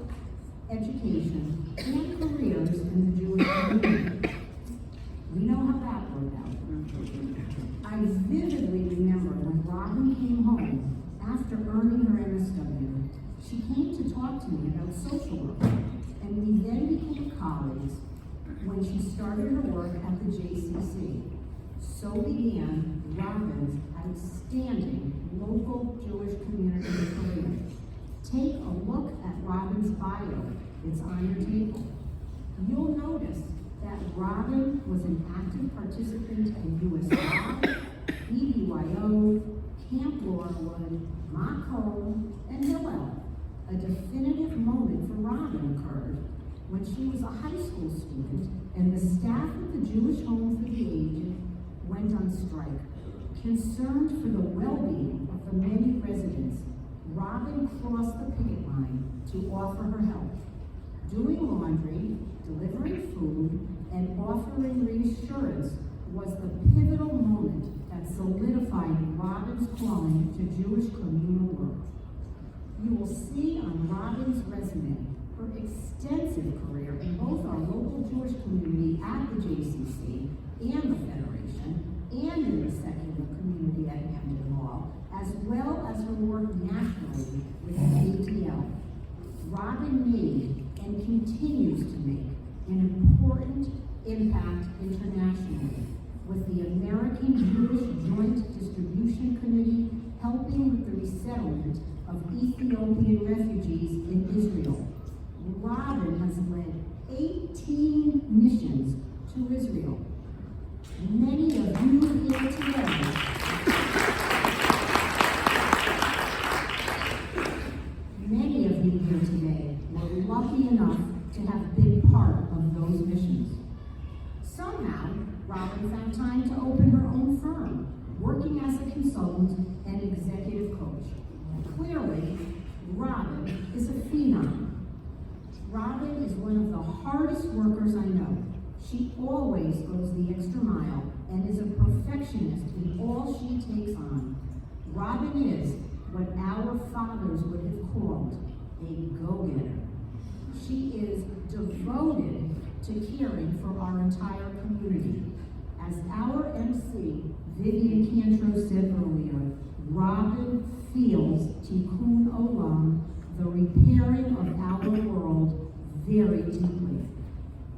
education, and careers in the Jewish community. We know how that worked out. I vividly remember when Robyn came home after earning her MSW. She came to talk to me about social work, and we then became colleagues when she started her work at the JCC. So began Robyn's outstanding local Jewish community career. Take a look at Robyn's bio. It's on your table. You'll notice that Robyn was an active participant in USI, EBYO, Camp Laurelwood, Mock Home, and Hillel. A definitive moment for Robyn occurred when she was a high school student and the staff at the Jewish Home for the Aged went on strike. Concerned for the well-being of the many residents, Robyn crossed the picket line to offer her help. Doing laundry, delivering food, and offering reassurance was the pivotal moment that solidified Robyn's calling to Jewish communal work. You will see on Robyn's resume her extensive career in both our local Jewish community at the JCC and the Federation, and in the secular community at Hampton Hall, as well as her work nationally with the ATL. Robyn made and continues to make an important impact internationally, with the American Jewish Joint Distribution Committee helping with the resettlement of Ethiopian refugees in Israel. Robyn has led 18 missions to Israel. Many of you here today were lucky enough to have been part of those missions. Somehow, Robyn found time to open her own firm, working as a consultant and executive coach. Clearly, Robyn is a phenom. Robyn is one of the hardest workers I know. She always goes the extra mile and is a perfectionist in all she takes on. Robyn is what our fathers would have called a go-getter. She is devoted to caring for our entire community. As our MC, Vivian Cantro, said earlier, Robyn feels Tikkun Olam, the repairing of our world, very deeply.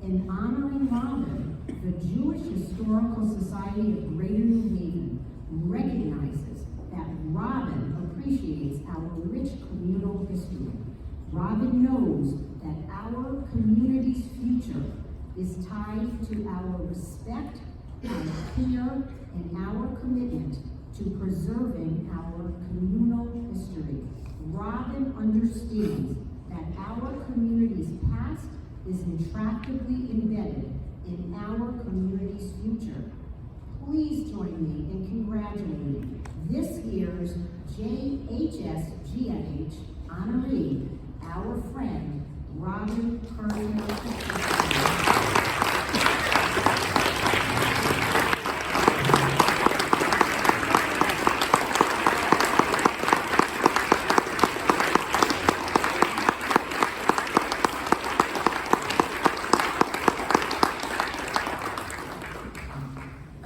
In honoring Robyn, the Jewish Historical Society of Greater New Haven recognizes that Robyn appreciates our rich communal history. Robyn knows that our community's future is tied to our respect, our care, and our commitment to preserving our communal history. Robyn understands that our community's past is intractably embedded in our community's future. Please join me in congratulating this year's JHSGNH honoree, our friend, Robyn Teplitzky.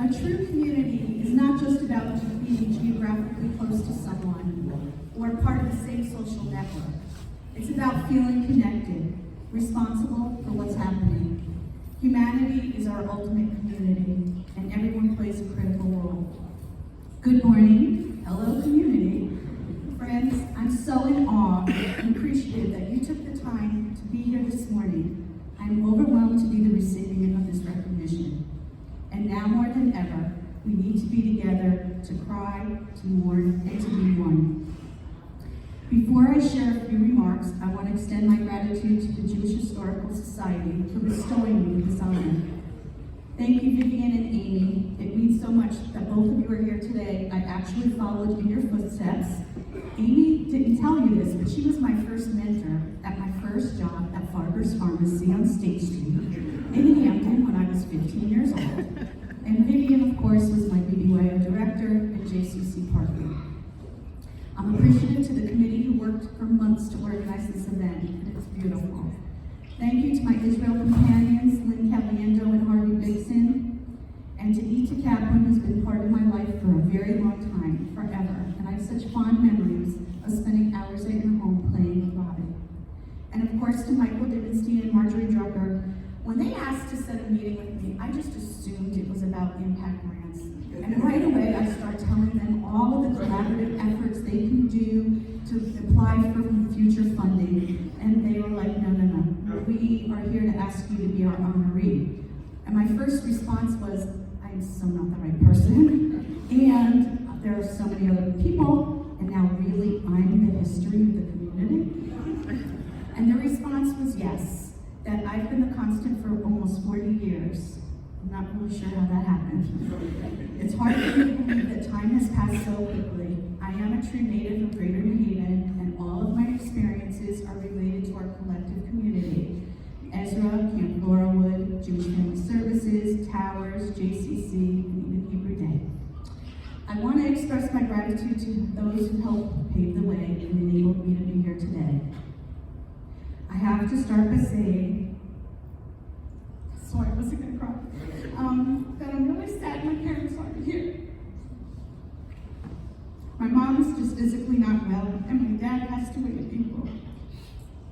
A true community is not just about being geographically close to someone or part of the same social network. It's about feeling connected, responsible for what's happening. Humanity is our ultimate community, and everyone plays a critical role. Good morning, hello community. remarks, I want to extend my gratitude to the Jewish Historical Society for bestowing me this honor. Thank you, Vivian and Amy. It means so much that both of you are here today. I actually followed in your footsteps. Amy didn't tell you this, but she was my first mentor at my first job at Farber's Pharmacy on State Street in Hampton when I was 15 years old. And Vivian, of course, was my BBYO director at JCC Parkview. I'm appreciative to the committee who worked for months to organize this event, and it's beautiful. Thank you to my Israel companions, Lynn Caliendo and Harvey Bixson, and to Ita Kaplan, who's been part of my life for a very long time, forever. And I have such fond memories of spending hours at your home playing with Robyn. And of course to Michael Divinstein and Marjorie Drucker. When they asked to set a meeting with me, I just assumed it was about impact grants. And right away, I start telling them all of the collaborative efforts they can do to apply for future funding. And they were like, no, no, no. We are here to ask you to be our honoree. And my first response was, I am so not the right person. And there are so many other people. And now really, I'm the history of the community. And the response was yes, that I've been the constant for almost 40 years. I'm not really sure how that happened. It's hard for me to believe that time has passed so quickly. I am a true native of Greater New Haven, and all of my experiences are related to our collective community. Ezra, Camp Laurelwood, Jewish Family Services, Towers, JCC, and even Hebrew Day. I want to express my gratitude to those who helped pave the way and enabled me to be here today. I have to start by saying, sorry, I wasn't going to cry, that I'm really sad my parents aren't here. My mom is just physically not well, and my dad passed away in April,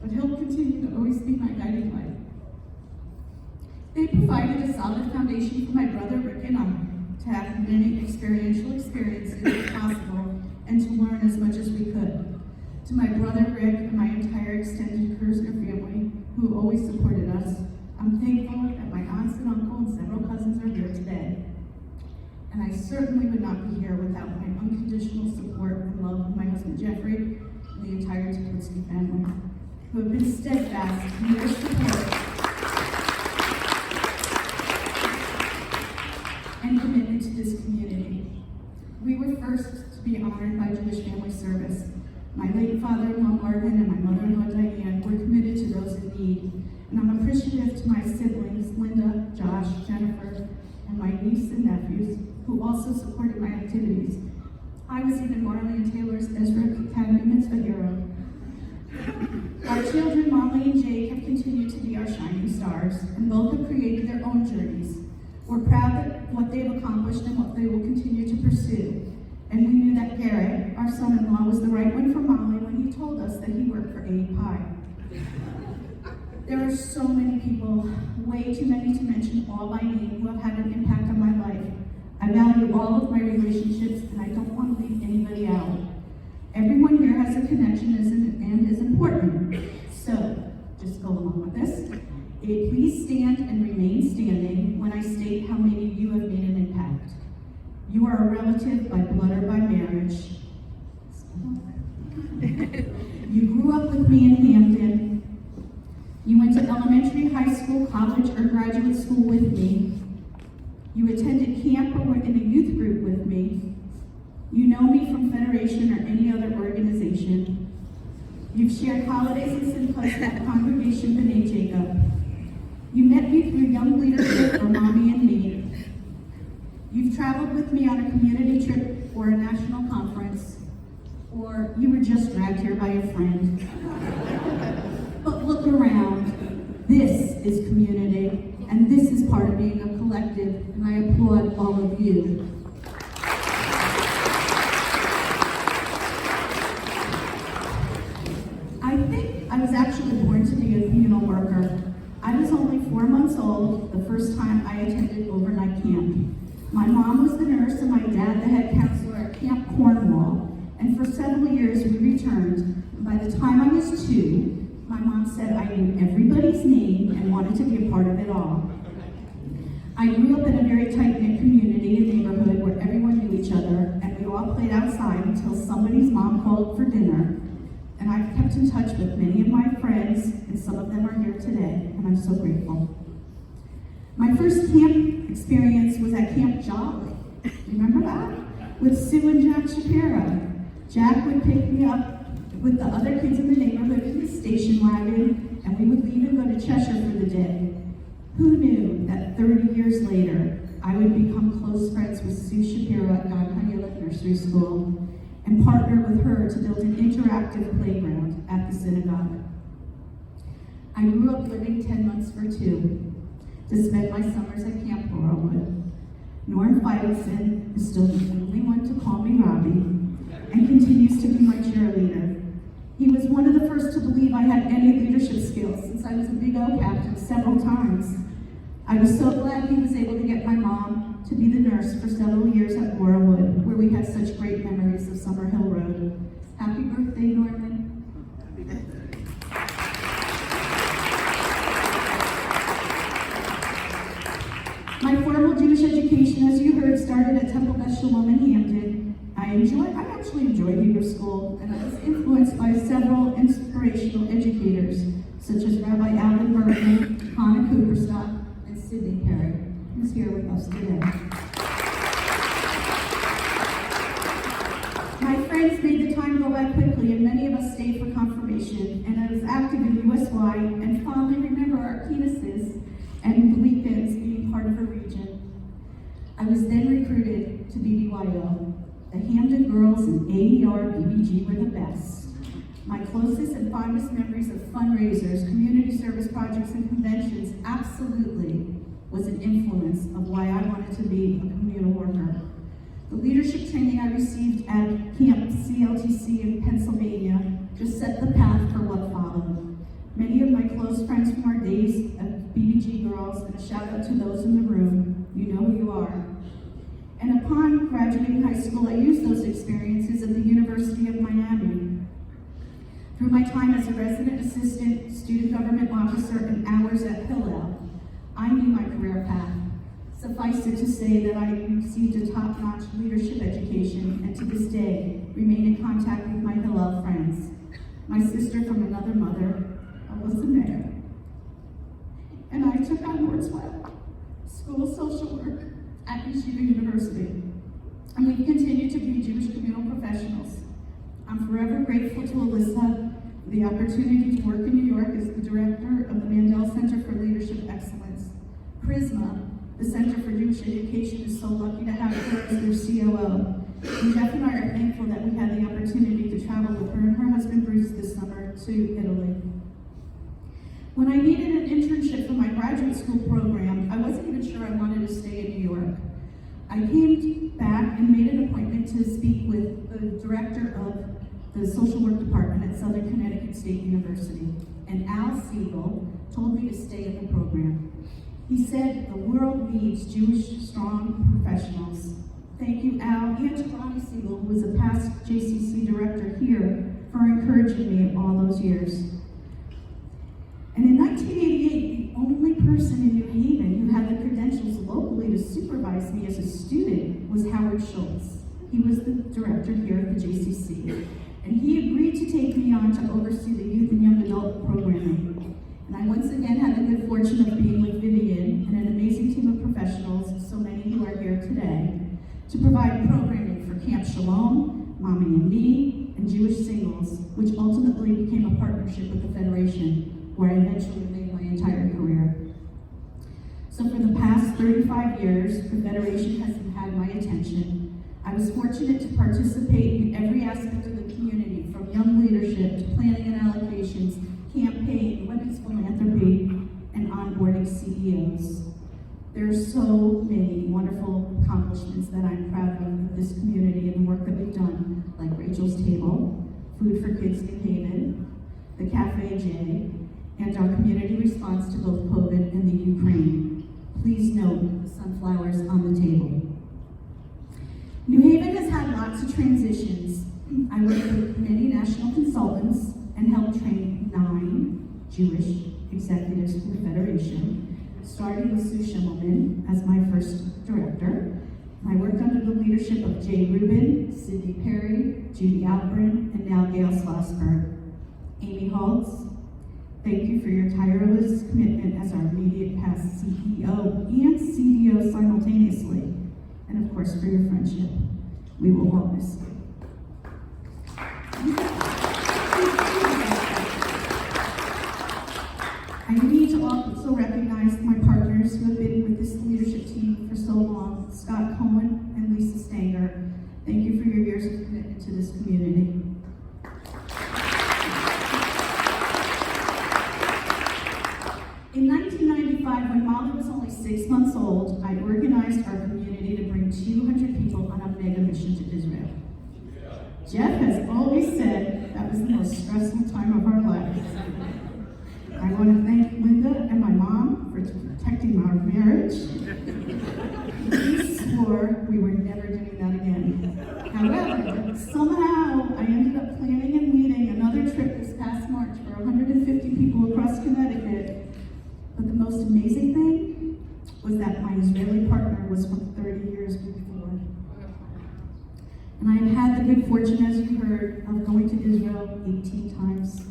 but he'll continue to always be my guiding light. They provided a solid foundation for my brother Rick and I to have many experiential experiences if possible and to learn as much as we could. To my brother Rick and my entire extended Kersner family, who always supported us, I'm thankful that my aunts and uncle and several cousins are here today. And I certainly would not be here without my unconditional support and love of my husband Jeffrey and the entire Teplitzky family, who have been steadfast in their support and commitment to this community. We were first to be honored by Jewish Family Service. My late father-in-law Marvin and my mother-in-law Diane were committed to those in need. And I'm appreciative to my siblings, Linda, Josh, Jennifer, and my niece and nephews, who also supported my activities. I was even Marley and Taylor's Ezra Academy Mitzvah hero. Our children, Molly and Jake, have continued to be our shining stars, and both have created their own journeys. We're proud of what they've accomplished and what they will continue to pursue. And we knew that Garrett, our son-in-law, was the right one for Molly when he told us that he worked for API. There are so many people, way too many to mention all by name, who have had an impact on my life. I value all of my relationships, and I don't want to leave anybody out. Everyone here has a connection and is important. So, just go along with this. Please stand and remain standing when I state how many of you have made an impact. You are a relative by blood or by marriage. You grew up with me in Hampton. You went to elementary, high school, college, or graduate school with me. You attended camp or were in a youth group with me. You know me from Federation or any other organization. You've shared holidays and symposiums at Congregation B'nai Jacob. You met me through Young Leadership or Mommy and Me. You've traveled with me on a community trip or a national conference, or you were just dragged here by a friend. But look around. This is community, and this is part of being a collective, and I applaud all of you. I think I was actually born to be a communal worker. I was only 4 months old the first time I attended overnight camp. My mom was the nurse and my dad the head counselor at Camp Cornwall, and for several years we returned. And by the time I was 2, my mom said I knew everybody's name and wanted to be a part of it all. I grew up in a very tight-knit community and neighborhood where everyone knew each other, and we all played outside until somebody's mom called for dinner. And I've kept in touch with many of my friends, and some of them are here today, and I'm so grateful. My first camp experience was at Camp Jolly. Remember that? With Sue and Jack Shapiro. Jack would pick me up with the other kids in the neighborhood in the station wagon, and we would leave and go to Cheshire for the day. Who knew that 30 years later, I would become close friends with Sue Shapiro at God Honeylick Nursery School and partner with her to build an interactive playground at the synagogue. I grew up living 10 months for two to spend my summers at Camp Laurelwood. Norm Feigelson is still the only one to call me Robbie and continues to be my cheerleader. He was one of the first to believe I had any leadership skills since I was a Big O captain several times. I was so glad he was able to get my mom to be the nurse for several years at Laurelwood, where we had such great memories of Summer Hill Road. Happy birthday, Norman. Happy birthday. My formal Jewish education, as you heard, started at Temple Beth Shalom in Hampton. I actually enjoyed Hebrew school, and I was influenced by several inspirational educators, such as Rabbi Alvin Bergman, Hannah Cooperstock, and Sidney Perry, who's here with us today. My friends made the time go by quickly, and many of us stayed for confirmation, and I was active in USY and fondly remember our penises and the weekends being part of a region. I was then recruited to BBYO. The Hampton girls in AER BBG were the best. My closest and fondest memories of fundraisers, community service projects, and conventions absolutely was an influence of why I wanted to be a communal worker. The leadership training I received at Camp CLTC in Pennsylvania just set the path for what followed. Many of my close friends from our days of BBG girls, and a shout out to those in the room, you know who you are. And upon graduating high school, I used those experiences at the University of Miami. Through my time as a resident assistant, student government officer, and hours at Hillel, I knew my career path. Suffice it to say that I received a top-notch leadership education, and to this day, remain in contact with my Hillel friends. My sister from another mother, Alyssa Mayer. And I took on Wordswell School of Social Work at Yeshiva University, and we continue to be Jewish communal professionals. I'm forever grateful to Alyssa for the opportunity to work in New York as the director of the Mandel Center for Leadership Excellence. Prisma, the Center for Jewish Education, is so lucky to have her as their COO. And Jeff and I are thankful that we had the opportunity to travel with her and her husband Bruce this summer to Italy. When I needed an internship for my graduate school program, I wasn't even sure I wanted to stay in New York. I came back and made an appointment to speak with the director of the social work department at Southern Connecticut State University, and Al Siegel told me to stay in the program. He said the world needs Jewish strong professionals. Thank you, Al, and to Ronnie Siegel, who was a past JCC director here, for encouraging me all those years. And in 1988, the only person in New Haven who had the credentials locally to supervise me as a student was Howard Schultz. He was the director here at the JCC. And he agreed to take me on to oversee the youth and young adult programming. And I once again had the good fortune of being with Vivian and an amazing team of professionals, so many who are here today, to provide programming for Camp Shalom, Mommy and Me, and Jewish Singles, which ultimately became a partnership with the Federation, where I eventually made my entire career. So for the past 35 years, the Federation has had my attention. I was fortunate to participate in every aspect of the community, from young leadership to planning and allocations, campaign, women's philanthropy, and onboarding CEOs. There are so many wonderful accomplishments that I'm proud of this community and the work that we've done, like Rachel's Table, Food for Kids New Haven, the Cafe J, and our community response to both COVID and the Ukraine. Please note the sunflowers on the table. New Haven has had lots of transitions. I worked with many national consultants and helped train 9 Jewish executives for the Federation, starting with Sue Schimmelman as my first director. I worked under the leadership of Jay Rubin, Sidney Perry, Judy Albrin, and now Gail Schlossberg. Amy Holtz, thank you for your tireless commitment as our immediate past CEO and CDO simultaneously, and of course for your friendship. We will all miss you. I need to also recognize my partners who have been with this leadership team for so long, Scott Cohen and Lisa Stanger. Thank you for your years of commitment to this community. In 1995, when Molly was only 6 months old, I organized our community to bring 200 people on a mega mission to Israel. Jeff has always said that was the most stressful time of our lives. I want to thank Linda and my mom for protecting our marriage. We swore we were never doing that again. However, somehow I ended up planning and leading another trip this past March for 150 people across Connecticut. But the most amazing thing was that my Israeli partner was from 30 years before. And I have had the good fortune, as you heard, of going to Israel 18 times.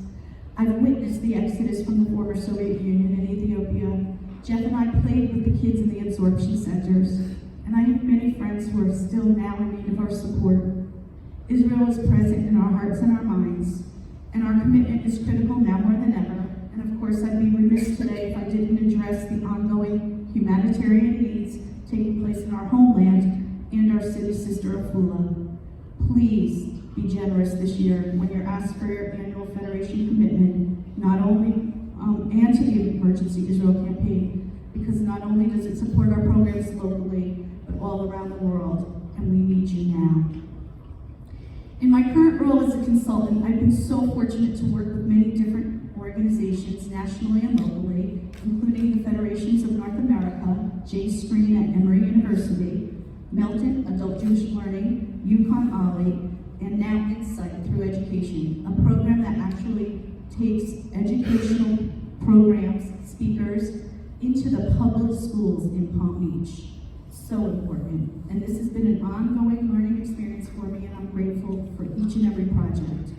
I've witnessed the exodus from the former Soviet Union and Ethiopia. Jeff and I played with the kids in the absorption centers, and I have many friends who are still now in need of our support. Israel is present in our hearts and our minds, and our commitment is critical now more than ever. And of course, I'd be remiss today if I didn't address the ongoing humanitarian needs taking place in our homeland and our city sister Afula. Please be generous this year when you're asked for your annual Federation commitment, not only and to the Emergency Israel Campaign, because not only does it support our programs locally, but all around the world, and we need you now. In my current role as a consultant, I've been so fortunate to work with many different organizations, nationally and locally, including the Federations of North America, J Screen at Emory University, Melton Adult Jewish Learning, Yukon Ollie, and now Insight Through Education, a program that actually takes educational programs, speakers, into the public schools in Palm Beach. So important. And this has been an ongoing learning experience for me, and I'm grateful for each and every project.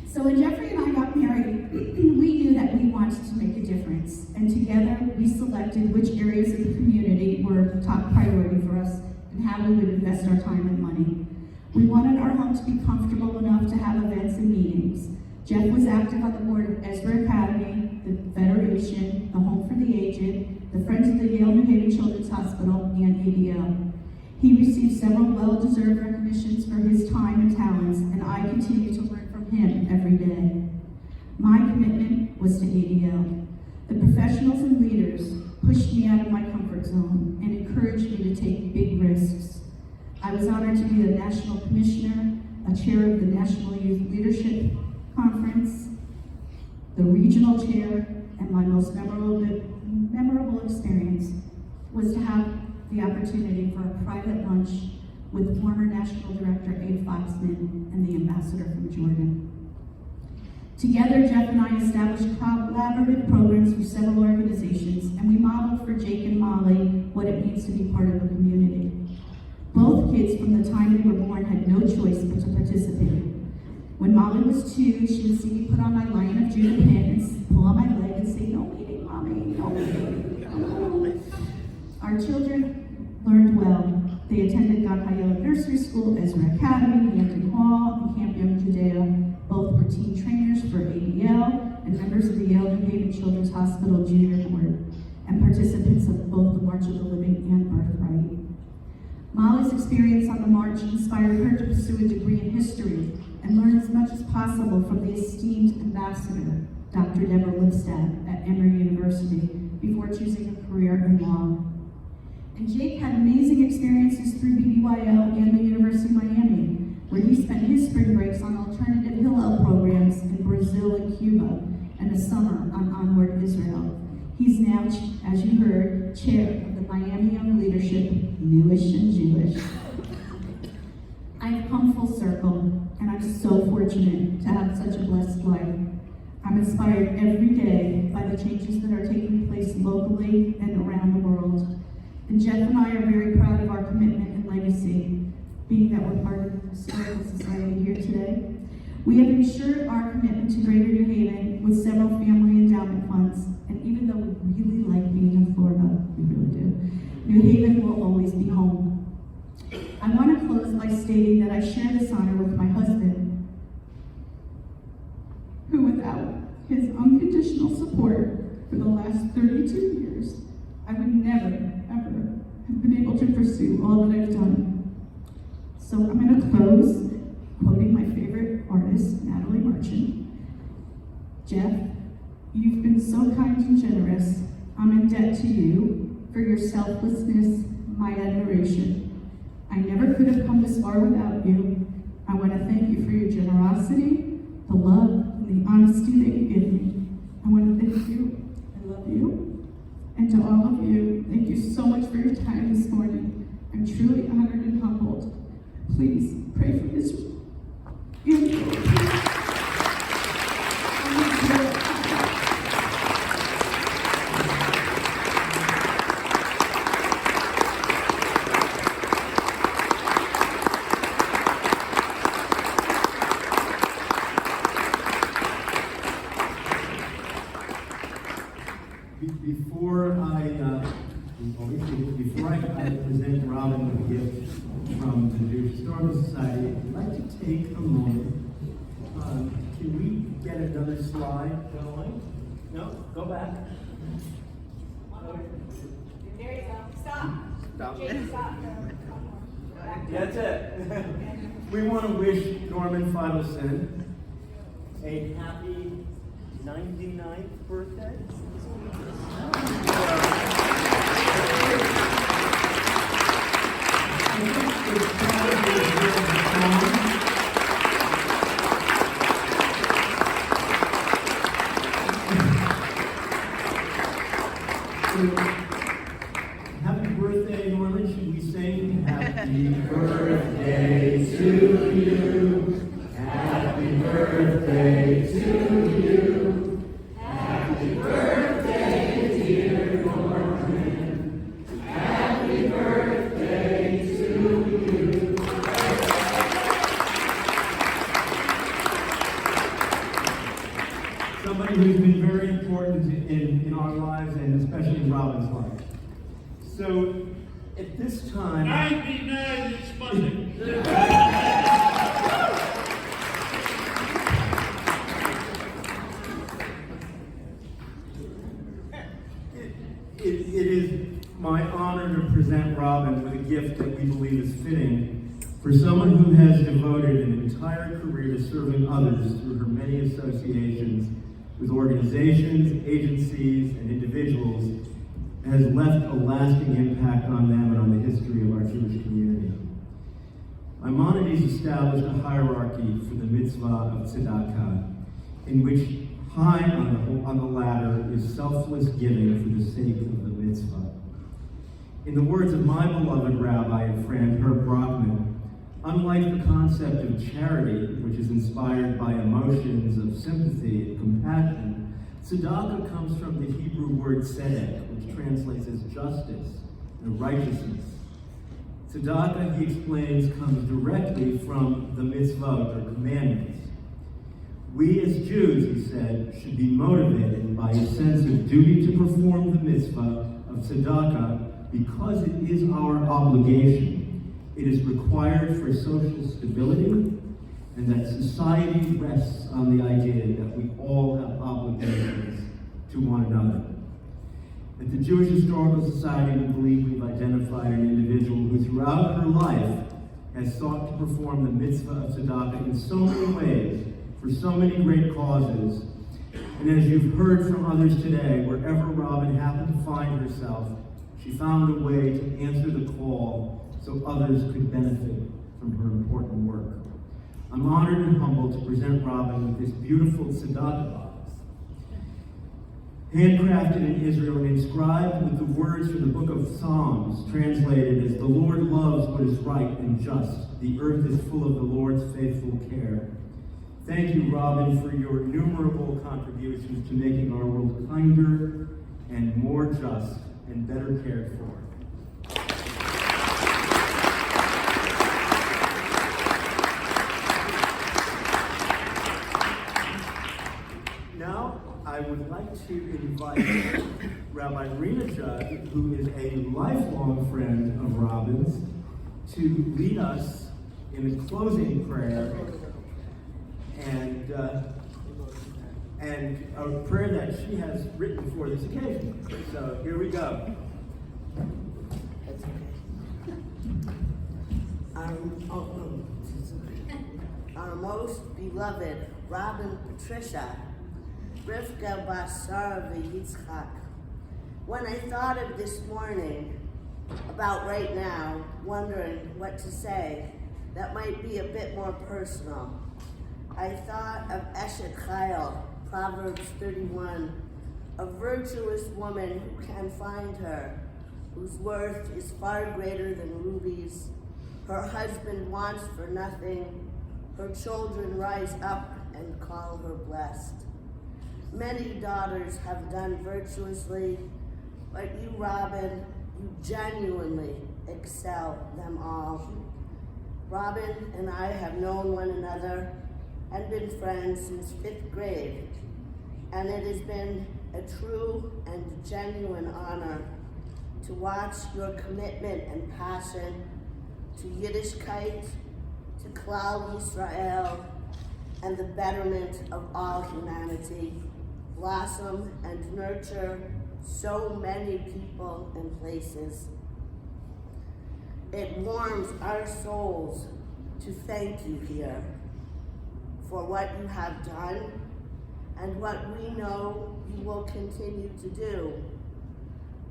So when Jeffrey and I got married, we knew that we wanted to make a difference. And together, we selected which areas of the community were top priority for us and how we would invest our time and money. We wanted our home to be comfortable enough to have events and meetings. Jeff was active on the board of Ezra Academy, the Federation, the Home for the Aged, the Friends of the Yale New Haven Children's Hospital, and ADL. He received several well-deserved recognitions for his time and talents, and I continue to learn from him every day. My commitment was to ADL. The professionals and leaders pushed me out of my comfort zone and encouraged me to take big risks. I was honored to be the National Commissioner, a chair of the National Youth Leadership Conference, the regional chair, and my most memorable experience was to have the opportunity for a private lunch with former National Director Abe Foxman and the ambassador from Jordan. Together, Jeff and I established collaborative programs for several organizations, and we modeled for Jake and Molly what it means to be part of a community. Both kids from the time they were born had no choice but to participate. When Molly was 2, she would see me put on my Lion of Judah pins, pull on my leg and say, "No meeting, Mommy, no meeting." Our children learned well. They attended God Hayel Nursery School, Ezra Academy, Hampton Hall, and Camp Young Judea. Both were teen trainers for ADL and members of the Yale New Haven Children's Hospital Junior Board, and participants of both the March of the Living and Birthright. Molly's experience on the march inspired her to pursue a degree in history and learn as much as possible from the esteemed ambassador, Dr. Deborah Lipstadt at Emory University, before choosing a career in law. And Jake had amazing experiences through BBYO and the University of Miami, where he spent his spring breaks on alternative Hillel programs in Brazil and Cuba, and the summer on Onward Israel. He's now, as you heard, chair of the Miami Young Leadership, Newish and Jewish. I've come full circle, and I'm so fortunate to have such a blessed life. I'm inspired every day by the changes that are taking place locally and around the world. And Jeff and I are very proud of our commitment and legacy, being that we're part of the Historical Society here today. We have ensured our commitment to Greater New Haven with several family endowment funds, and even though we really like being in Florida, we really do, New Haven will always be home. I want to close by stating that I share this honor with my husband, who without his unconditional support for the last 32 years, I would never, ever have been able to pursue all that I've done. So I'm going to close quoting my favorite artist, Natalie Merchant. Jeff, you've been so kind and generous. I'm in debt to you for your selflessness, my admiration. I never could have come this far without you. I want to thank you for your generosity, the love, and the honesty that you give me. I want to thank you. I love you. And to all of you, thank you so much for your time this morning. I'm truly honored and humbled. Please pray for this. Before I present Robyn with a gift from the Jewish Historical Society, I'd like to take a moment. Can we get another slide going? No? Go back. There you go. Stop. Jake, stop. That's it. We want to wish Norman Feidelson a happy 99th birthday. Happy birthday, Norman. Should we sing happy birthday to you? Happy birthday to you. Happy birthday, dear Norman. Happy birthday to you. Somebody who's been very important in our lives and especially in Robyn's life. So at this time, 99 is Monday. It is my honor to present Robyn with a gift that we believe is fitting for someone who has devoted an entire career to serving others through her many associations with organizations, agencies, and individuals, and has left a lasting impact on them and on the history of our Jewish community. Maimonides established a hierarchy for the mitzvah of tzedakah, in which high on the ladder is selfless giving for the sake of the mitzvah. In the words of my beloved rabbi and friend Herb Brockman, unlike the concept of charity, which is inspired by emotions of sympathy and compassion, tzedakah comes from the Hebrew word tzedek, which translates as justice and righteousness. Tzedakah, he explains, comes directly from the mitzvot, or commandments. We as Jews, he said, should be motivated by a sense of duty to perform the mitzvah of tzedakah because it is our obligation. It is required for social stability, and that society rests on the idea that we all have obligations to one another. At the Jewish Historical Society, we believe we've identified an individual who throughout her life has sought to perform the mitzvah of tzedakah in so many ways, for so many great causes. And as you've heard from others today, wherever Robyn happened to find herself, she found a way to answer the call so others could benefit from her important work. I'm honored and humbled to present Robyn with this beautiful tzedakah box. Handcrafted in Israel and inscribed with the words from the book of Psalms, translated as, "The Lord loves what is right and just. The earth is full of the Lord's faithful care." Thank you, Robyn, for your innumerable contributions to making our world kinder and more just and better cared for. now I would like to invite Rabbi Rena Judd, who is a lifelong friend of Robyn's, to lead us in a closing prayer and a prayer that she has written for this occasion. So here we go. Our most beloved Robyn Patricia, Rivka Basar V'Yitzchak. When I thought of this morning, about right now, wondering what to say that might be a bit more personal, I thought of Eshet Chayil, Proverbs 31, a virtuous woman who can find her, whose worth is far greater than rubies. Her husband wants for nothing. Her children rise up and call her blessed. Many daughters have done virtuously, but you, Robyn, you genuinely excel them all. Robyn and I have known one another and been friends since 5th grade, and it has been a true and genuine honor to watch your commitment and passion to Yiddishkeit, to Klal Yisrael, and the betterment of all humanity blossom and nurture so many people and places. It warms our souls to thank you here for what you have done and what we know you will continue to do.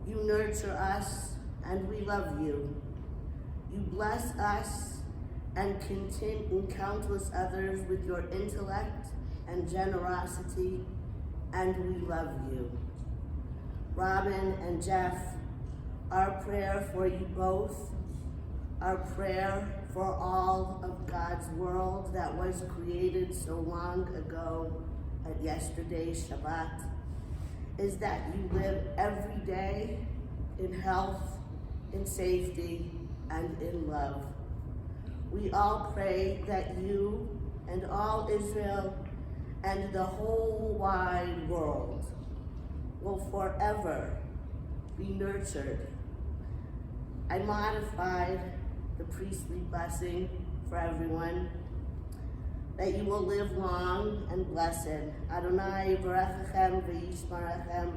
You nurture us and we love you. You bless us and countless others with your intellect and generosity, and we love you. Robyn and Jeff, our prayer for you both, our prayer for all of God's world that was created so long ago at yesterday's Shabbat, is that you live every day in health, in safety, and in love. We all pray that you and all Israel and the whole wide world will forever be nurtured. I modified the priestly blessing for everyone, that you will live long and blessed. Adonai Barakachem v'yishmarachem.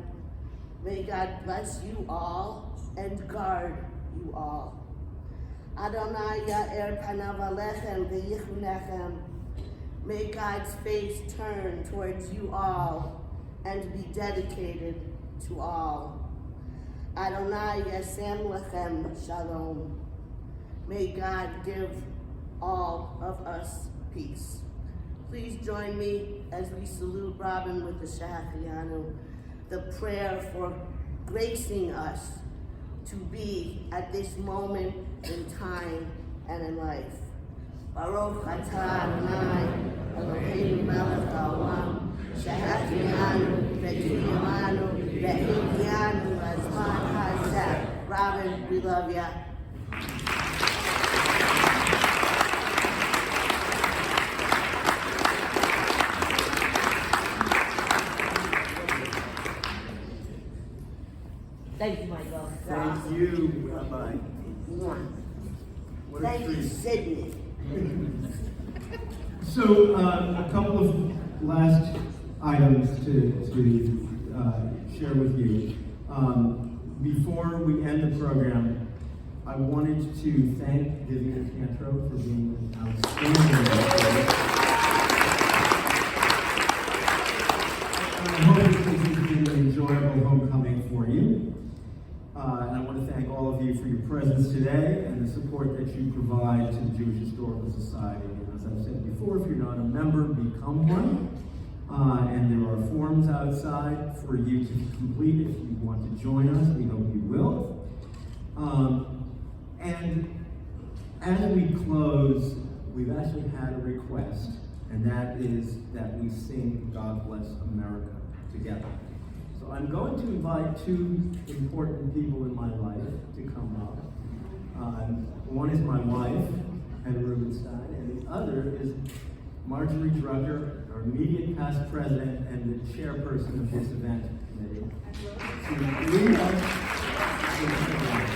May God bless you all and guard you all. Adonai Ya'er Panav Alechem v'yichunechem. May God's face turn towards you all and be dedicated to all. Adonai Yasem Lechem Shalom. May God give all of us peace. Please join me as we salute Robyn with the Shahachiyanu, the prayer for gracing us to be at this moment in time and in life. Baruch atah Adonai, Eloheinu melech haolam, shehachiyanu v'kiyamanu v'hidyanu azman hazeh. Robyn, we love ya. Thank you, my love. Thank you, Rabbi. What a Thank you, treat. Sydney. So, a couple of last items to share with you. Before we end the program, I wanted to thank Vivian Cantro for being an outstanding. I hope this has been an enjoyable homecoming for you. And I want to thank all of you for your presence today and the support that you provide to the Jewish Historical Society. And as I've said before, if you're not a member, become one. And there are forms outside for you to complete if you want to join us. We hope you will. And as we close, we've actually had a request, and that is that we sing God Bless America together. So I'm going to invite two important people in my life to come up. One is my wife, Anna Rubenstein, and the other is Marjorie Drucker, our our immediate past president and the chairperson of this event committee, to lead us in this event.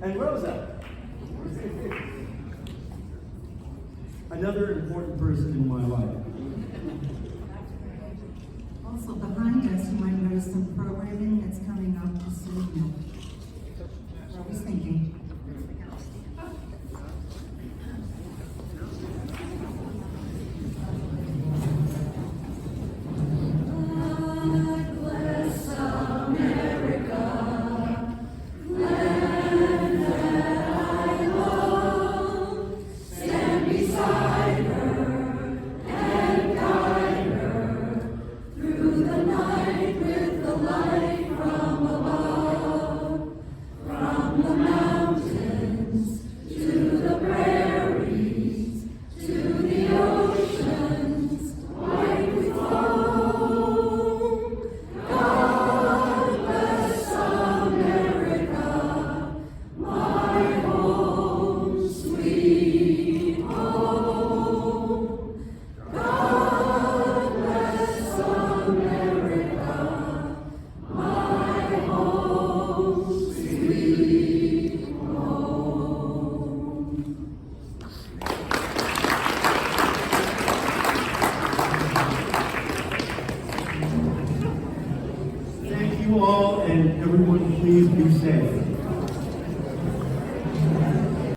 And Rosa, another important person in my life. Also behind us, you might notice some programming that's coming up this evening. I was thinking. Thank you all, and everyone please be safe.